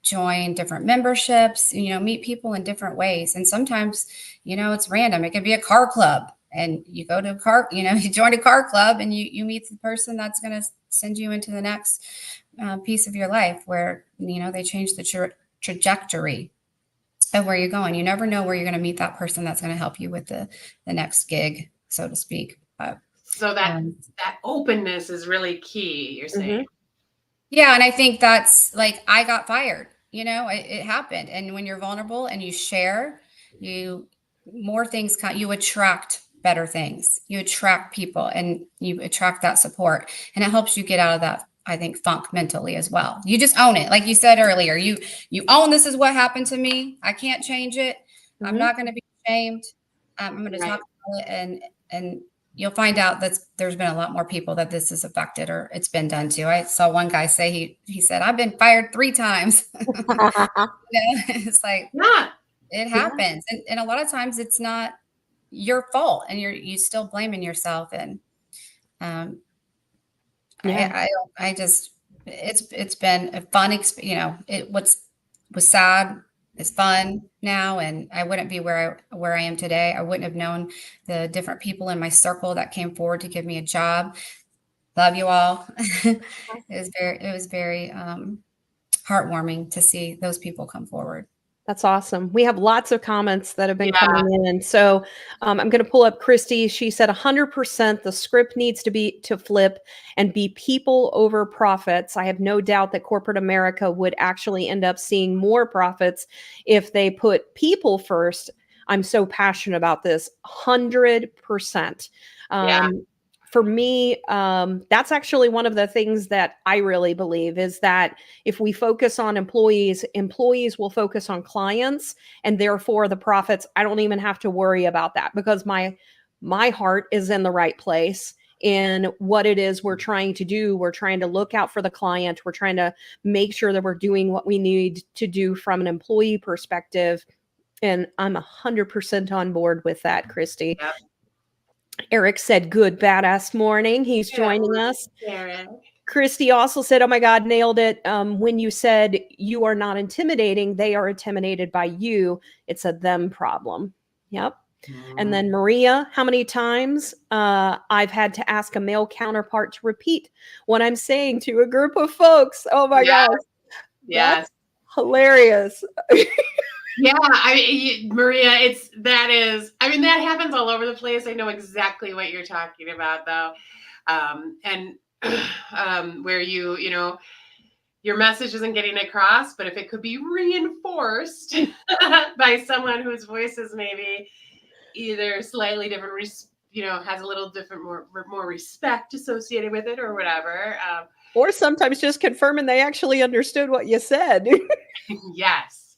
join different memberships, meet people in different ways. And sometimes, it's random. It could be a car club, and you go to a car, you join a car club and you meet the person that's going to send you into the next piece of your life where, they change the trajectory of where you're going. You never know where you're going to meet that person that's going to help you with the next gig, so to speak. So that openness is really key, you're saying. Yeah. And I think that's like, I got fired, it happened. And when you're vulnerable and you share, more things you attract better things. You attract people and you attract that support, and it helps you get out of that, I think, funk mentally as well. You just own it. Like you said earlier, you own, this is what happened to me. I can't change it. I'm not going to be ashamed. I'm going to talk about it, and you'll find out that there's been a lot more people that this has affected or it's been done to. I saw one guy say, he said, I've been fired 3 times. It's like, Yeah, it happens. And a lot of times it's not your fault, and you still blaming yourself. And, I just, it's been a fun experience. What was sad is fun now, and I wouldn't be where I am today. I wouldn't have known the different people in my circle that came forward to give me a job. Love you all. It was very heartwarming to see those people come forward. That's awesome. We have lots of comments that have been coming in. So I'm going to pull up Christy. She said 100% the script needs to flip and be people over profits. I have no doubt that corporate America would actually end up seeing more profits if they put people first. I'm so passionate about this. 100%. For me, that's actually one of the things that I really believe is that if we focus on employees will focus on clients, and therefore the profits, I don't even have to worry about that, because my heart is in the right place in what it is we're trying to do. We're trying to look out for the client. We're trying to make sure that we're doing what we need to do from an employee perspective. And I'm 100% on board with that, Christy. Yep. Eric said, good, badass morning. He's joining us. Eric. Christy also said, oh my God, nailed it. When you said you are not intimidating, they are intimidated by you. It's a them problem. Yep. And then Maria, how many times I've had to ask a male counterpart to repeat what I'm saying to a group of folks. Oh my gosh. Yes. That's hilarious. Yeah, Maria, that happens all over the place. I know exactly what you're talking about, though. Where your message isn't getting across, but if it could be reinforced by someone whose voice is maybe either slightly different, has a little different, more respect associated with it or whatever, Or sometimes just confirming they actually understood what you said. Yes.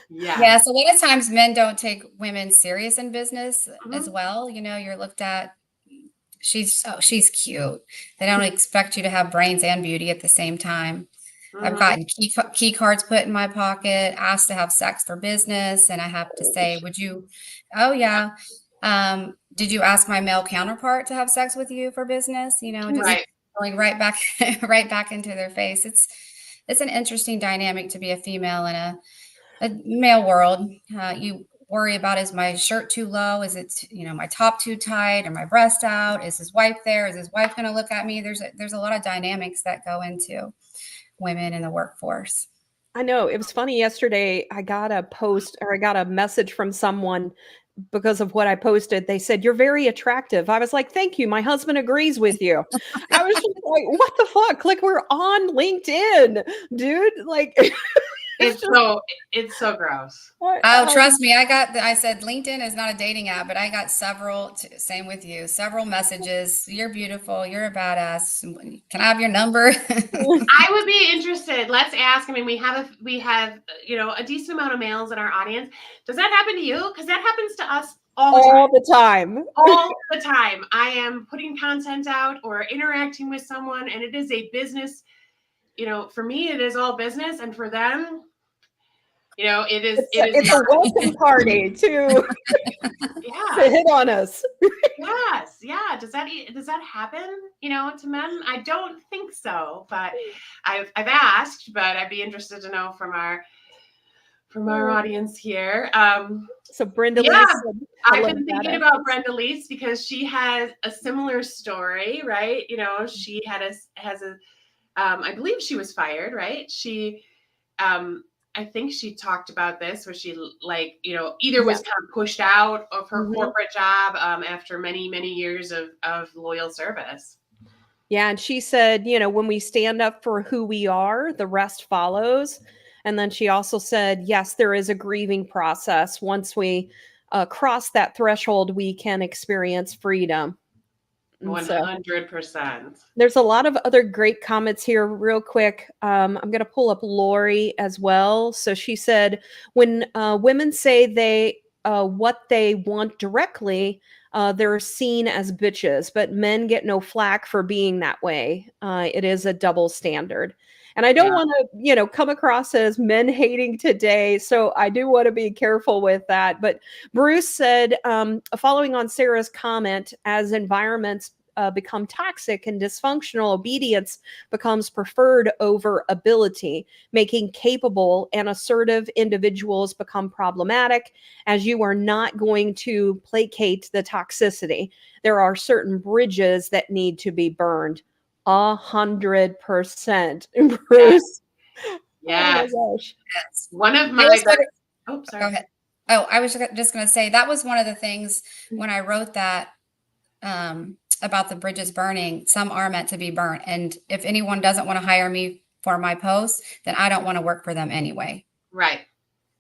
Yeah. Yeah. So a lot of times men don't take women serious in business as Mhm. well. You're looked at, she's cute. They don't expect you to have brains and beauty at the same time. I've Mhm. gotten key cards put in my pocket, asked to have sex for business, and I have to say, would you? Oh yeah. Did you ask my male counterpart to have sex with you for business? Just Right. going right back, right back into their face. It's an interesting dynamic to be a female in a male world. You worry about, is my shirt too low? Is it, my top too tight? Or my breast out? Is his wife there? Is his wife going to look at me? There's a lot of dynamics that go into women in the workforce. I know. It was funny yesterday. I got a message from someone because of what I posted. They said, "You're very attractive." I was like, "Thank you. My husband agrees with you." I was just like, "What the fuck? Like, we're on LinkedIn, dude." Like, It's so gross. Oh, trust me. I said LinkedIn is not a dating app, but I got several, same with you, several messages. You're beautiful. You're a badass. Can I have your number? I would be interested. Let's ask. I mean, we have a decent amount of males in our audience. Does that happen to you? Because that happens to us all the time. All the time. I am putting content out or interacting with someone, and it is a business. For me, it is all business, and for them, it is. It's a welcome party to hit on us. Yes. Yeah. Does that happen, to men? I don't think so, but I've asked, but I'd be interested to know from our audience here. So Brenda yeah, Lee said, I've been thinking about Brenda Leese because she has a similar story, right? She has a I believe she was fired, right? She I think she talked about this where she either was kind of pushed out of her corporate job after many, many years of loyal service. Yeah. And she said, when we stand up for who we are, the rest follows. And then she also said, yes, there is a grieving process. Once we cross that threshold, we can experience freedom. 100%. There's a lot of other great comments here real quick. I'm going to pull up Lori as well. So she said, when women say what they want directly, they're seen as bitches, but men get no flack for being that way. It is a double standard. And I don't want to, come across as men hating today. So I do want to be careful with that. But Bruce said, following on Sarah's comment, as environments become toxic and dysfunctional, obedience becomes preferred over ability, making capable and assertive individuals become problematic, as you are not going to placate the toxicity. There are certain bridges that need to be burned. 100%, Bruce. Yes. Oh my gosh. Yes. One of my sorry. Go ahead. Oh, I was just going to say that was one of the things when I wrote that about the bridges burning. Some are meant to be burnt, and if anyone doesn't want to hire me for my post, then I don't want to work for them anyway. Right.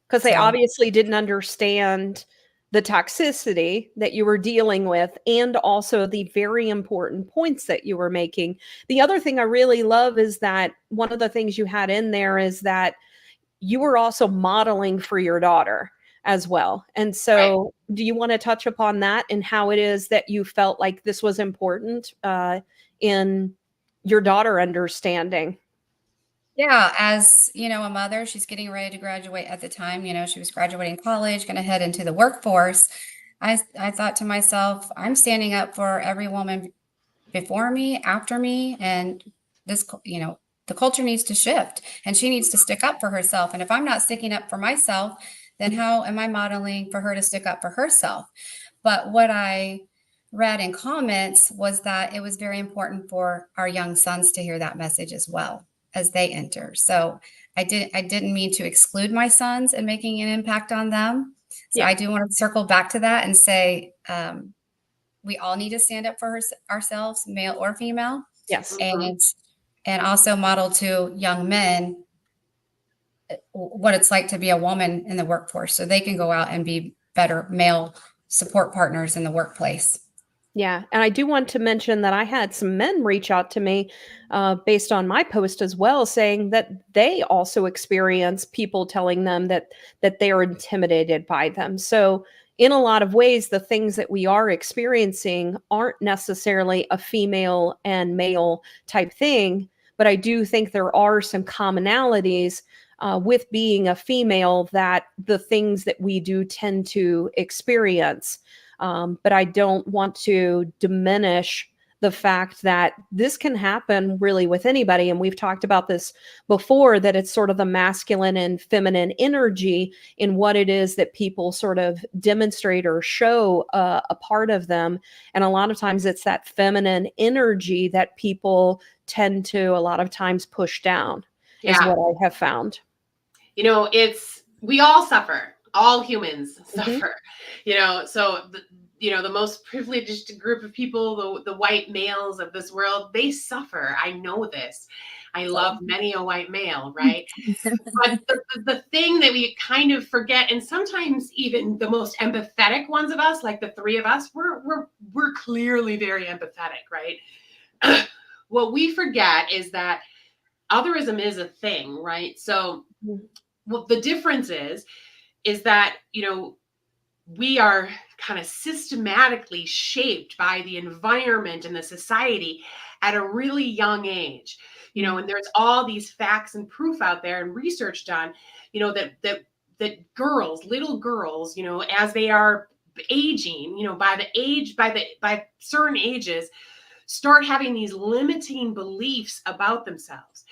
Because they obviously didn't understand the toxicity that you were dealing with, and also the very important points that you were making. The other thing I really love is that one of the things you had in there is that you were also modeling for your daughter as well. And so do you want to touch upon that and how it is that you felt like this was important in your daughter understanding? Yeah, as a mother, she's getting ready to graduate at the time. She was graduating college, going to head into the workforce. I thought to myself, I'm standing up for every woman before me, after me, and this, the culture needs to shift, and she needs to stick up for herself. And if I'm not sticking up for myself, then how am I modeling for her to stick up for herself? But what I read in comments was that it was very important for our young sons to hear that message as well as they enter. So I didn't mean to exclude my sons and making an impact on them. So I do want to circle back to that and say, we all need to stand up for ourselves, male or female. Yes. And also model to young men what it's like to be a woman in the workforce, so they can go out and be better male support partners in the workplace. Yeah. And I do want to mention that I had some men reach out to me based on my post as well, saying that they also experience people telling them that they are intimidated by them. So in a lot of ways, the things that we are experiencing aren't necessarily a female and male type thing. But I do think there are some commonalities with being a female, that the things that we do tend to experience. But I don't want to diminish the fact that this can happen really with anybody. And we've talked about this before, that it's sort of the masculine and feminine energy in what it is that people sort of demonstrate or show a part of them. And a lot of times it's that feminine energy that people tend to a lot of times push down, is what I have found. We all suffer. All humans Mm-hmm. suffer, so the most privileged group of people, the white males of this world, they suffer. I know this. I love many a white male, right? But the thing that we kind of forget, and sometimes even the most empathetic ones of us, like the three of us, we're clearly very empathetic, right? What we forget is that otherism is a thing, right? So what the difference is that, we are kind of systematically shaped by the environment and the society at a really young age, and there's all these facts and proof out there and research done, that little girls, as they are aging, by certain ages, start having these limiting beliefs about themselves.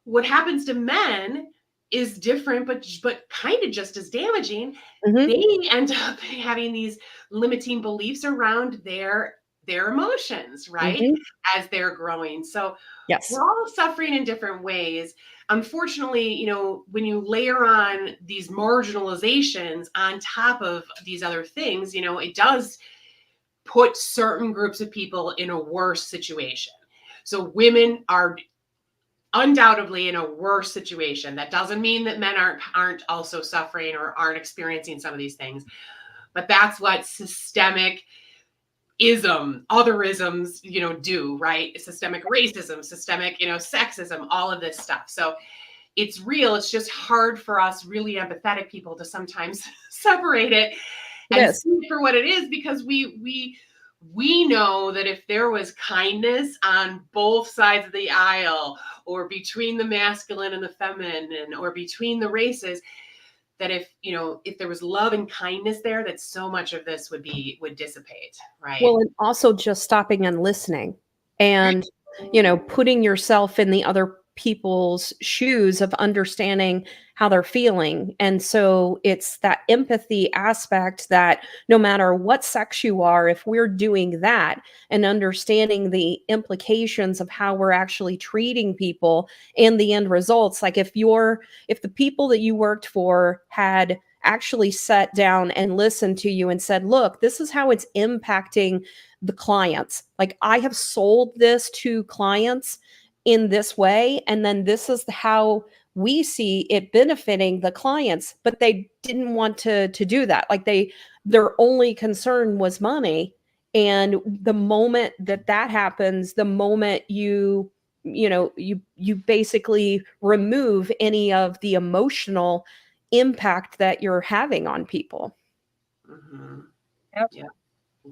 What happens to men is different, but kind of just as damaging. Mm-hmm. They end up having these limiting beliefs around their emotions, right? Mm-hmm. As they're growing. So yes, we're all suffering in different ways. Unfortunately, when you layer on these marginalizations on top of these other things, it does put certain groups of people in a worse situation. So women are undoubtedly in a worse situation. That doesn't mean that men aren't also suffering or aren't experiencing some of these things, but that's what systemic otherisms, do, right? Systemic racism, systemic, sexism, all of this stuff. So it's real. It's just hard for us really empathetic people to sometimes separate it and see it for what it is, because we know that if there was kindness on both sides of the aisle, or between the masculine and the feminine, or between the races, that if there was love and kindness there, that so much of this would dissipate, right? Well, and also just stopping and listening, and putting yourself in the other people's shoes of understanding how they're feeling. And so it's that empathy aspect that no matter what sex you are, if we're doing that and understanding the implications of how we're actually treating people and the end results, like if the people that you worked for had actually sat down and listened to you and said, look, this is how it's impacting the clients. Like, I have sold this to clients in this way, and then this is how we see it benefiting the clients, but they didn't want to do that. Like, their only concern was money. And the moment that happens, the moment you basically remove any of the emotional impact that you're having on people. Mm-hmm. Yep. Yeah,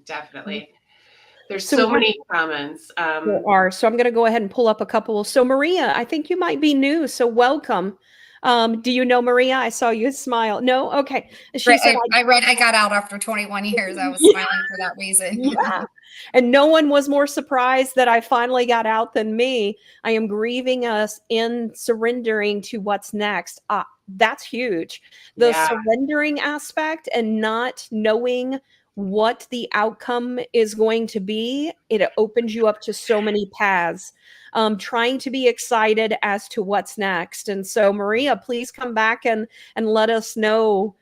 definitely. There's So so many comments. There are. So I'm going to go ahead and pull up a couple. So Maria, I think you might be new. So welcome. Do you know Maria? I saw you smile. No? Okay. She Right, said, I got out after 21 years. I was smiling for that reason. yeah. And no one was more surprised that I finally got out than me. I am grieving us in surrendering to what's next. That's huge. The surrendering aspect and not knowing what the outcome is going to be, it opens you up to so many paths. Trying to be excited as to what's next. And so, Maria, please come back and let us know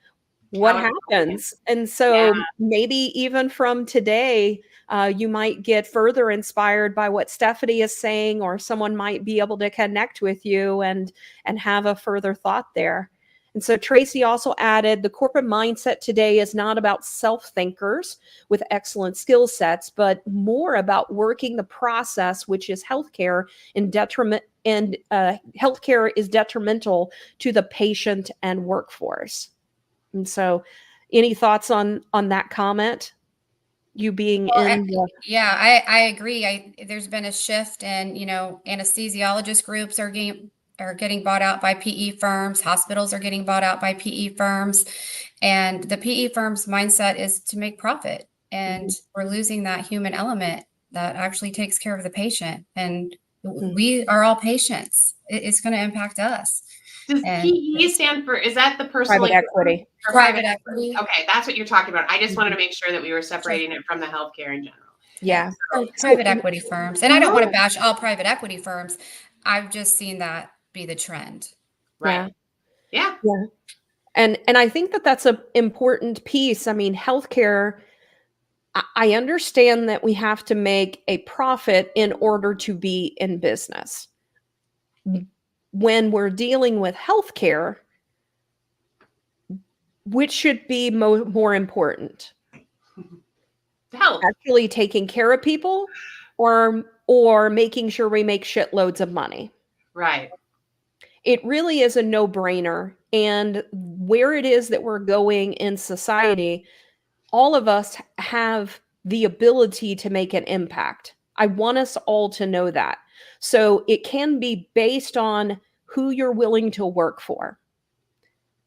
what happens. And so maybe even from today, you might get further inspired by what Stephanie is saying, or someone might be able to connect with you and have a further thought there. And so Tracy also added, the corporate mindset today is not about self-thinkers with excellent skill sets, but more about working the process, which is healthcare, in detriment, and healthcare is detrimental to the patient and workforce. And so, any thoughts on that comment? You being in the Yeah, I agree. There's been a shift, and anesthesiologist groups are getting bought out by PE firms. Hospitals are getting bought out by PE firms, and the PE firms' mindset is to make profit, and we're losing that human element that actually takes care of the patient. And we are all patients. It's going to impact us. Does PE stand for, is that the personal private equity. or private equity? Okay, that's what you're talking about. I just wanted to make sure that we were separating it from the healthcare in general. Yeah. So private equity firms. And I don't want to bash all private equity firms. I've just seen that be the trend. Right. Yeah. Yeah. And I think that that's an important piece. I mean, healthcare, I understand that we have to make a profit in order to be in business. When we're dealing with healthcare, which should be more important? Health. Actually taking care of people, or making sure we make shitloads of money. Right. It really is a no-brainer. And where it is that we're going in society, all of us have the ability to make an impact. I want us all to know that. So it can be based on who you're willing to work for.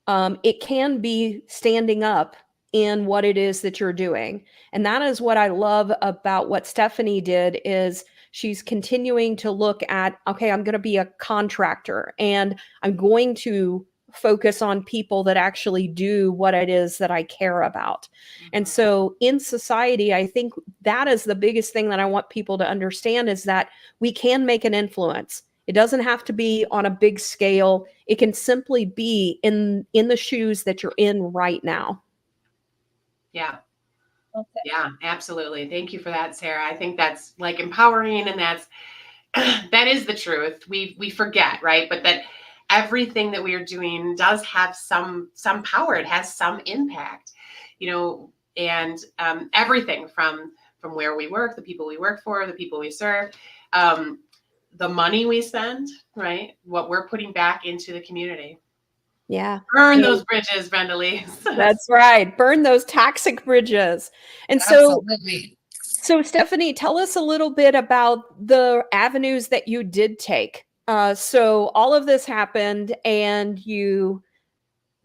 It can be standing up in what it is that you're doing. And that is what I love about what Stephanie did, is she's continuing to look at, okay, I'm going to be a contractor and I'm going to focus on people that actually do what it is that I care about. And so in society, I think that is the biggest thing that I want people to understand, is that we can make an influence. It doesn't have to be on a big scale. It can simply be in the shoes that you're in right now. Yeah. Okay. Yeah, absolutely. Thank you for that, Sarah. I think that's like empowering, and that is the truth. We forget, right? But that everything that we are doing does have some power. It has some impact, and everything from where we work, the people we work for, the people we serve, the money we spend, right? What we're putting back into the community. Yeah. Burn those bridges, Brenda Lee. That's right. Burn those toxic bridges. And Absolutely. So Stephanie, tell us a little bit about the avenues that you did take. So all of this happened and you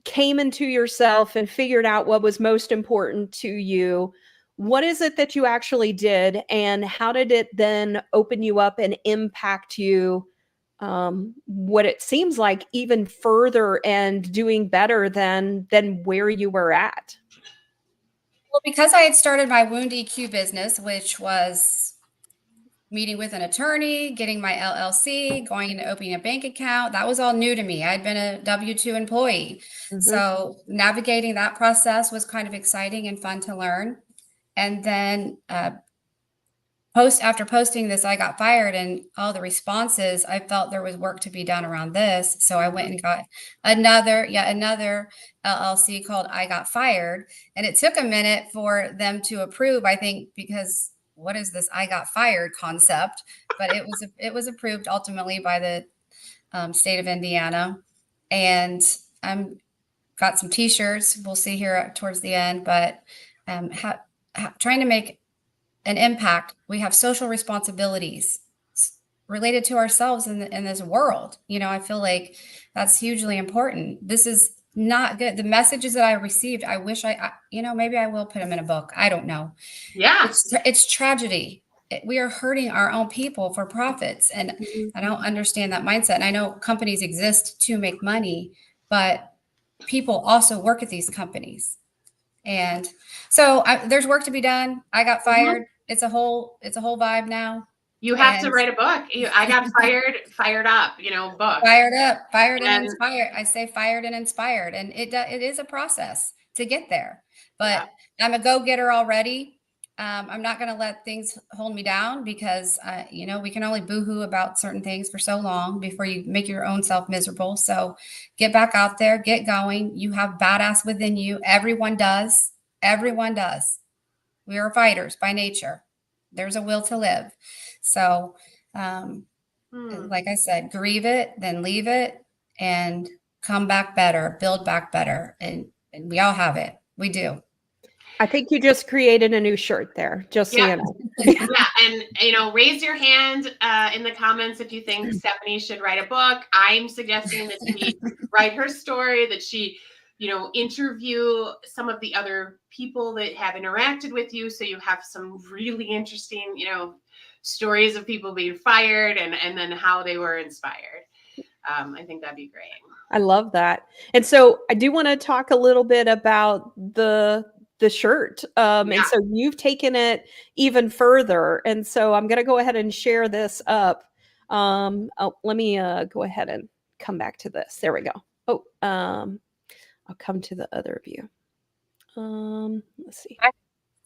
came into yourself and figured out what was most important to you. What is it that you actually did, and how did it then open you up and impact you, what it seems like even further and doing better than where you were at? Well, because I had started my wound EQ business, which was meeting with an attorney, getting my LLC, going and opening a bank account, that was all new to me. I'd been a W-2 employee. So navigating that process was kind of exciting and fun to learn. And then after posting this, I got fired, and all the responses, I felt there was work to be done around this. So I went and got another LLC called I Got Fired. And it took a minute for them to approve, I think, because what is this I got fired concept? But it was approved ultimately by the state of Indiana. And got some t-shirts we'll see here towards the end, but trying to make an impact. We have social responsibilities related to ourselves in this world. I feel like that's hugely important. This is not good. The messages that I received, I wish maybe I will put them in a book. I don't know. Yeah. It's tragedy. We are hurting our own people for profits. And I don't understand that mindset. And I know companies exist to make money, but people also work at these companies. And so there's work to be done. I got fired. It's a whole vibe now. You have to write a book. I got fired up, book. Fired up, fired and inspired. I say fired and inspired. And it is a process to get there. But I'm a go-getter already. I'm not going to let things hold me down because, you know, we can only boohoo about certain things for so long before you make your own self miserable. So get back out there, get going. You have badass within you. Everyone does. Everyone does. We are fighters by nature. There's a will to live. So, like I said, grieve it, then leave it, and come back better, build back better. And we all have it. We do. I think you just created a new shirt there, just so you know. Yeah, and you know, raise your hand in the comments if you think Stephanie should write a book. I'm suggesting that she write her story, that she, you know, interview some of the other people that have interacted with you, so you have some really interesting, you know, stories of people being fired and then how they were inspired. I think that'd be great. I love that. And so I do want to talk a little bit about the shirt. And so you've taken it even further. And so I'm going to go ahead and share this up. Let me go ahead and come back to this. There we go. Oh, I'll come to the other view. Let's see.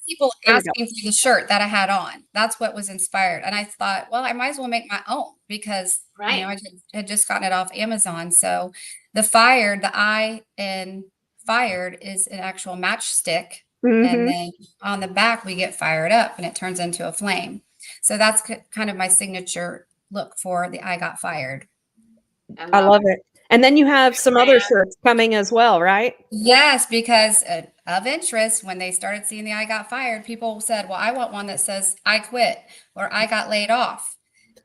People asking for the shirt that I had on. That's what was inspired. And I thought, well, I might as well make my own because you know, I had just gotten it off Amazon. So the fired, the I in fired is an actual matchstick. And then on the back, we get fired up and it turns into a flame. So that's kind of my signature look for the I got fired. I love it. And then you have some other shirts coming as well, right? Yes, because of interest, when they started seeing the I got fired, people said, well, I want one that says I quit or I got laid off.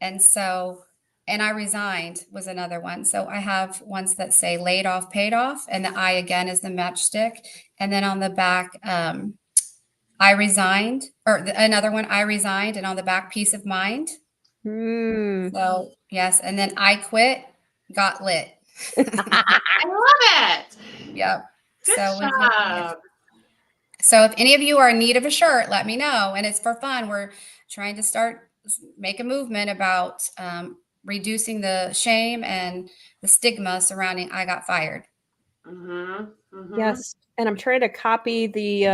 And so, and I resigned was another one. So I have ones that say laid off, paid off. And the I again is the matchstick. And then on the back, I resigned, or another one, I resigned. And on the back, peace of mind. So yes. And then I quit, got lit. I love it. Yep. Good job. So if any of you are in need of a shirt, let me know. And it's for fun. We're trying to make a movement about reducing the shame and the stigma surrounding I got fired. Yes. And I'm trying to copy the,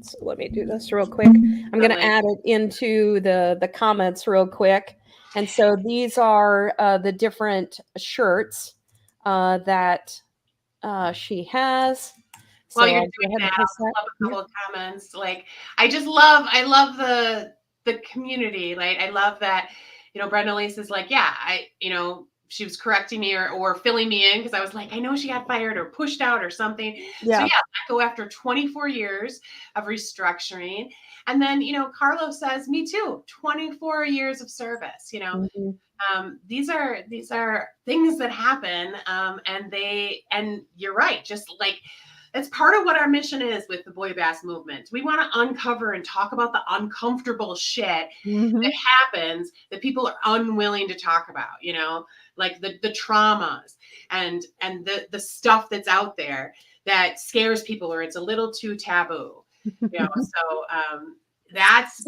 so let me do this real quick. I'm going to add it into the comments real quick. And so these are the different shirts that she has. Well, you're doing that. I love a couple of comments. Like, I love the community. Like, I love that, you know, Brenda Lise is like, yeah, you know, she was correcting me or filling me in because I was like, I know she got fired or pushed out or something. Yeah. So yeah, I go after 24 years of restructuring. And then, you know, Carlos says, me too, 24 years of service, you know. These are things that happen. And you're right. Just like, it's part of what our mission is with the BOYBAS movement. We want to uncover and talk about the uncomfortable shit that happens that people are unwilling to talk about, you know, like the traumas and the stuff that's out there that scares people or it's a little too taboo, you know. So that's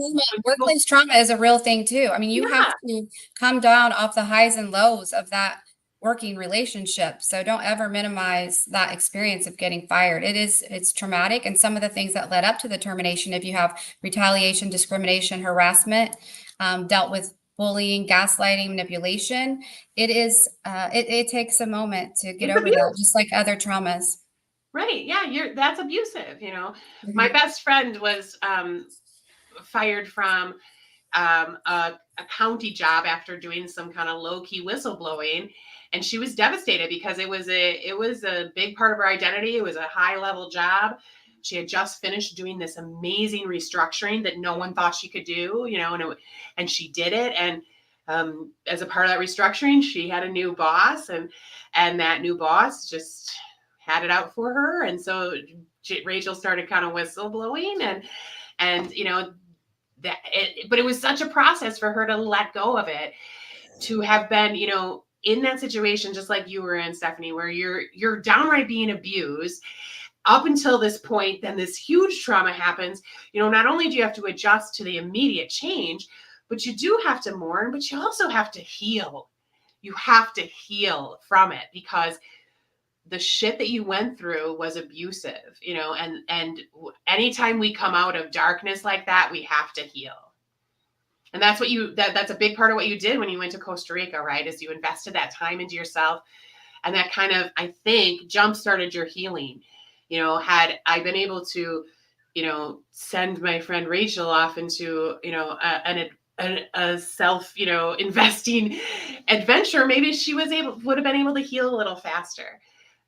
workplace trauma is a real thing too. I mean, you have to come down off the highs and lows of that working relationship. So don't ever minimize that experience of getting fired. It's traumatic. And some of the things that led up to the termination, if you have retaliation, discrimination, harassment, dealt with bullying, gaslighting, manipulation, it takes a moment to get over that, just like other traumas. Right. Yeah. That's abusive. You know, my best friend was fired from a county job after doing some kind of low-key whistleblowing. And she was devastated because it was a big part of her identity. It was a high-level job. She had just finished doing this amazing restructuring that no one thought she could do, you know, and she did it. And as a part of that restructuring, she had a new boss, and that new boss just had it out for her. And so Rachel started kind of whistleblowing, and you know, but it was such a process for her to let go of it, to have been, you know, in that situation, just like you were in, Stephanie, where you're downright being abused up until this point. Then this huge trauma happens. You know, not only do you have to adjust to the immediate change, but you do have to mourn, but you also have to heal. You have to heal from it, because the shit that you went through was abusive, you know, and anytime we come out of darkness like that, we have to heal. And that's what that's a big part of what you did when you went to Costa Rica, right? Is you invested that time into yourself. And that kind of, I think, jump-started your healing. You know, had I been able to, you know, send my friend Rachel off into, you know, a self, you know, investing adventure, maybe she would have been able to heal a little faster.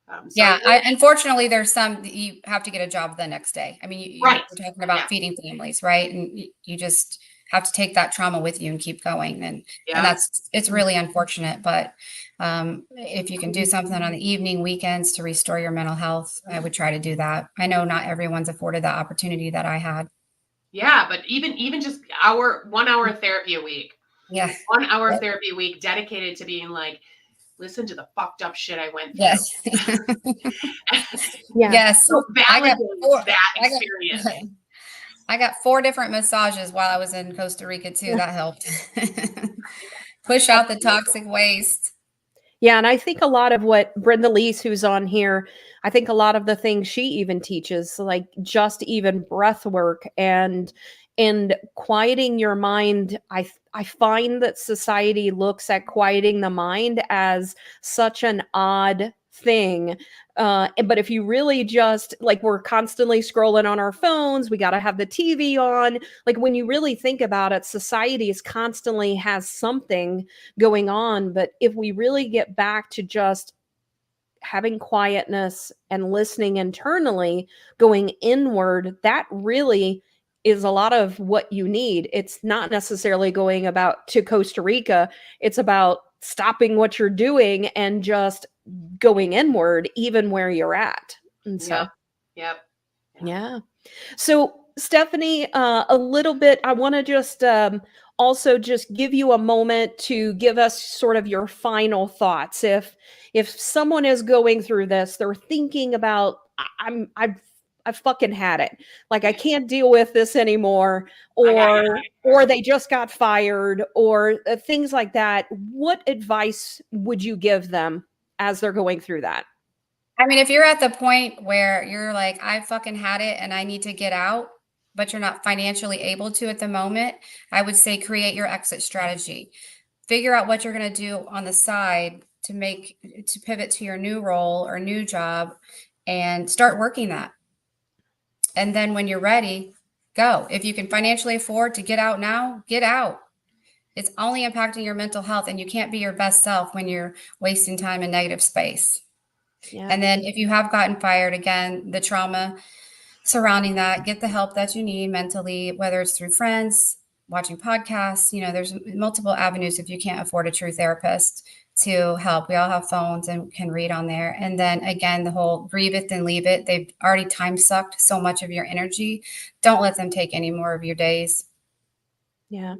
Unfortunately, there's some that you have to get a job the next day. I mean, you're talking about feeding families, right? And you just have to take that trauma with you and keep going. And it's really unfortunate. But if you can do something on the evening, weekends to restore your mental health, I would try to do that. I know not everyone's afforded that opportunity that I had. Yeah, but even just 1 hour therapy a week. Yeah. 1 hour therapy a week dedicated to being like, listen to the fucked up shit I went through. Yes. Yes. So validate that experience. I got 4 different massages while I was in Costa Rica too. That helped. Push out the toxic waste. Yeah, and I think a lot of what Brenda Lees, who's on here, I think a lot of the things she even teaches, like just even breath work and quieting your mind. I find that society looks at quieting the mind as such an odd thing. But if you really just, like, we're constantly scrolling on our phones, we got to have the TV on. Like, when you really think about it, society is constantly has something going on. But if we really get back to just having quietness and listening internally, going inward, that really is a lot of what you need. It's not necessarily going about to Costa Rica. It's about stopping what you're doing and just going inward, even where you're at. And so, yeah. So Stephanie, a little bit, I want to just also just give you a moment to give us sort of your final thoughts. If someone is going through this, they're thinking about, I've fucking had it. Like, I can't deal with this anymore, or they just got fired, or things like that. What advice would you give them as they're going through that? I mean, if you're at the point where you're like, I fucking had it and I need to get out, but you're not financially able to at the moment, I would say create your exit strategy. Figure out what you're going to do on the side to pivot to your new role or new job, and start working that. And then when you're ready, go. If you can financially afford to get out now, get out. It's only impacting your mental health, and you can't be your best self when you're wasting time in negative space. Yeah. And then if you have gotten fired, again, the trauma surrounding that, get the help that you need mentally, whether it's through friends, watching podcasts. You know, there's multiple avenues if you can't afford a true therapist to help. We all have phones and can read on there. And then again, the whole grieve it, then leave it. They've already time sucked so much of your energy. Don't let them take any more of your days. Yeah.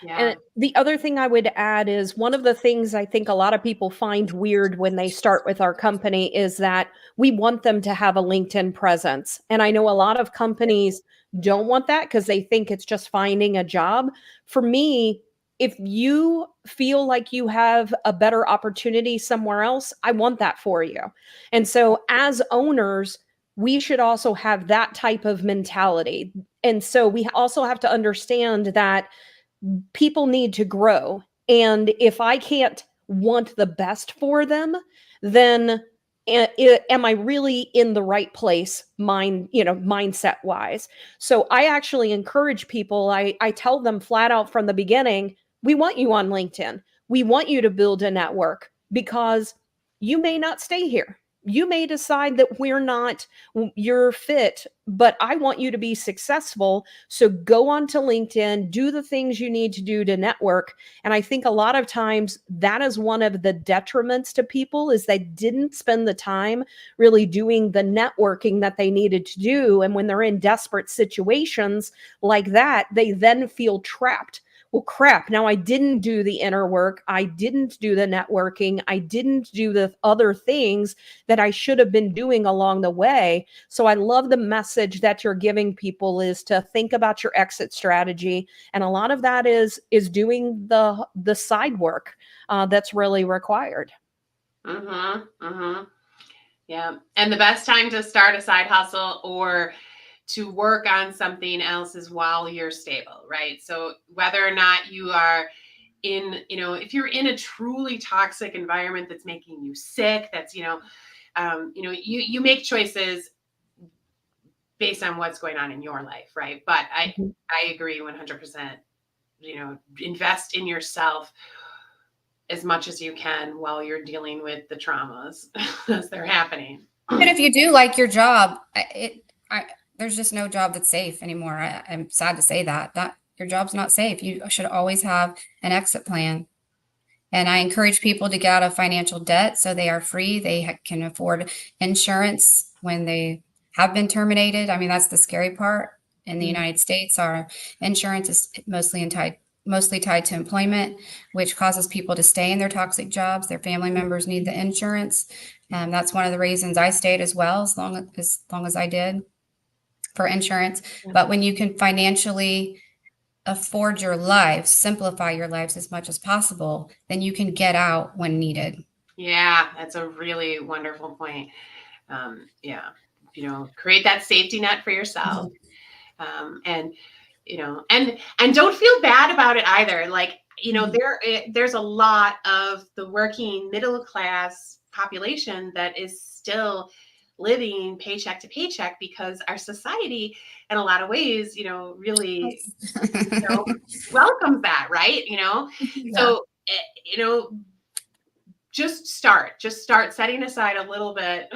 And the other thing I would add is, one of the things I think a lot of people find weird when they start with our company is that we want them to have a LinkedIn presence. And I know a lot of companies don't want that because they think it's just finding a job. For me, if you feel like you have a better opportunity somewhere else, I want that for you. And so as owners, we should also have that type of mentality. And so we also have to understand that people need to grow. And if I can't want the best for them, then am I really in the right place, mindset wise? So I actually encourage people. I tell them flat out from the beginning, we want you on LinkedIn. We want you to build a network, because you may not stay here. You may decide that you're fit, but I want you to be successful. So go on to LinkedIn, do the things you need to do to network. And I think a lot of times that is one of the detriments to people, is they didn't spend the time really doing the networking that they needed to do. And when they're in desperate situations like that, they then feel trapped. Well, crap, now I didn't do the inner work. I didn't do the networking. I didn't do the other things that I should have been doing along the way. So I love the message that you're giving people, is to think about your exit strategy. And a lot of that is doing the side work that's really required. Yeah. And the best time to start a side hustle or to work on something else is while you're stable, right? So whether or not you are in, if you're in a truly toxic environment that's making you sick, that's, you make choices based on what's going on in your life, right? But Mhm. I agree 100%, invest in yourself as much as you can while you're dealing with the traumas as they're happening. And if you do like your job, there's just no job that's safe anymore. I'm sad to say that your job's not safe. You should always have an exit plan. And I encourage people to get out of financial debt so they are free. They can afford insurance when they have been terminated. I mean, that's the scary part. In the United States, our insurance is mostly tied to employment, which causes people to stay in their toxic jobs. Their family members need the insurance. That's one of the reasons I stayed as well, as long as I did, for insurance. Yeah. But when you can financially afford your lives, simplify your lives as much as possible, then you can get out when needed. Yeah, that's a really wonderful point. Yeah, create that safety net for yourself. And don't feel bad about it either. Like, there's a lot of the working middle class population that is still living paycheck to paycheck because our society in a lot of ways, really, welcomes that, right? Yeah. So, just start setting aside a little bit.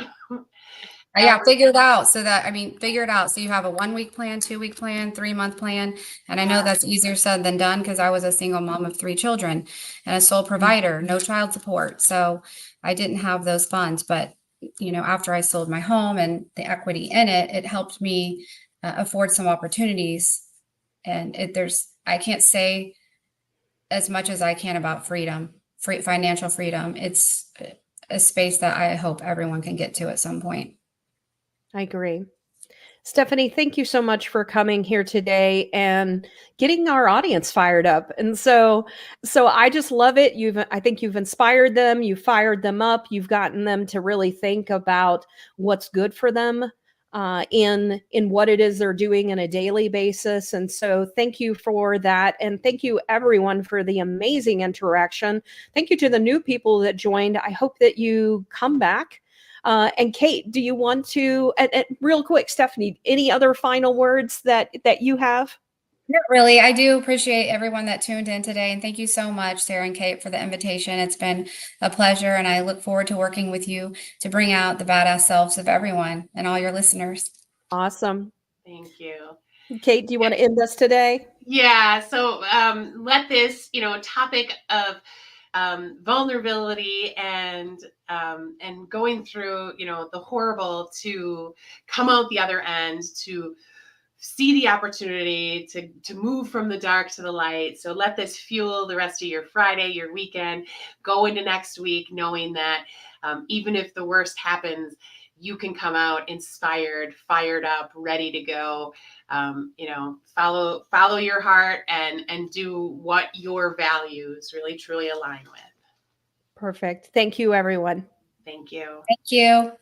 Yeah, figure it out figure it out. So you have a 1-week plan, 2-week plan, 3-month plan. And I know that's easier said than done because I was a single mom of 3 children and a sole provider, no child support. So I didn't have those funds. But, after I sold my home and the equity in it, it helped me afford some opportunities. And I can't say as much as I can about financial freedom. It's a space that I hope everyone can get to at some point. I agree. Stephanie, thank you so much for coming here today and getting our audience fired up. And so I just love it. I think you've inspired them, you fired them up, you've gotten them to really think about what's good for them in what it is they're doing on a daily basis. And so thank you for that. And thank you everyone for the amazing interaction. Thank you to the new people that joined. I hope that you come back. And Kate, do you want to, real quick, Stephanie, any other final words that you have? Not really. I do appreciate everyone that tuned in today. And thank you so much, Sarah and Kate, for the invitation. It's been a pleasure. And I look forward to working with you to bring out the badass selves of everyone and all your listeners. Awesome. Thank you. Kate, do you want to end us today? Yeah. So let this, topic of vulnerability and going through, the horrible to come out the other end, to see the opportunity to move from the dark to the light. So let this fuel the rest of your Friday, your weekend, go into next week, knowing that even if the worst happens, you can come out inspired, fired up, ready to go. Follow your heart and do what your values really truly align with. Perfect. Thank you, everyone. Thank you. Thank you.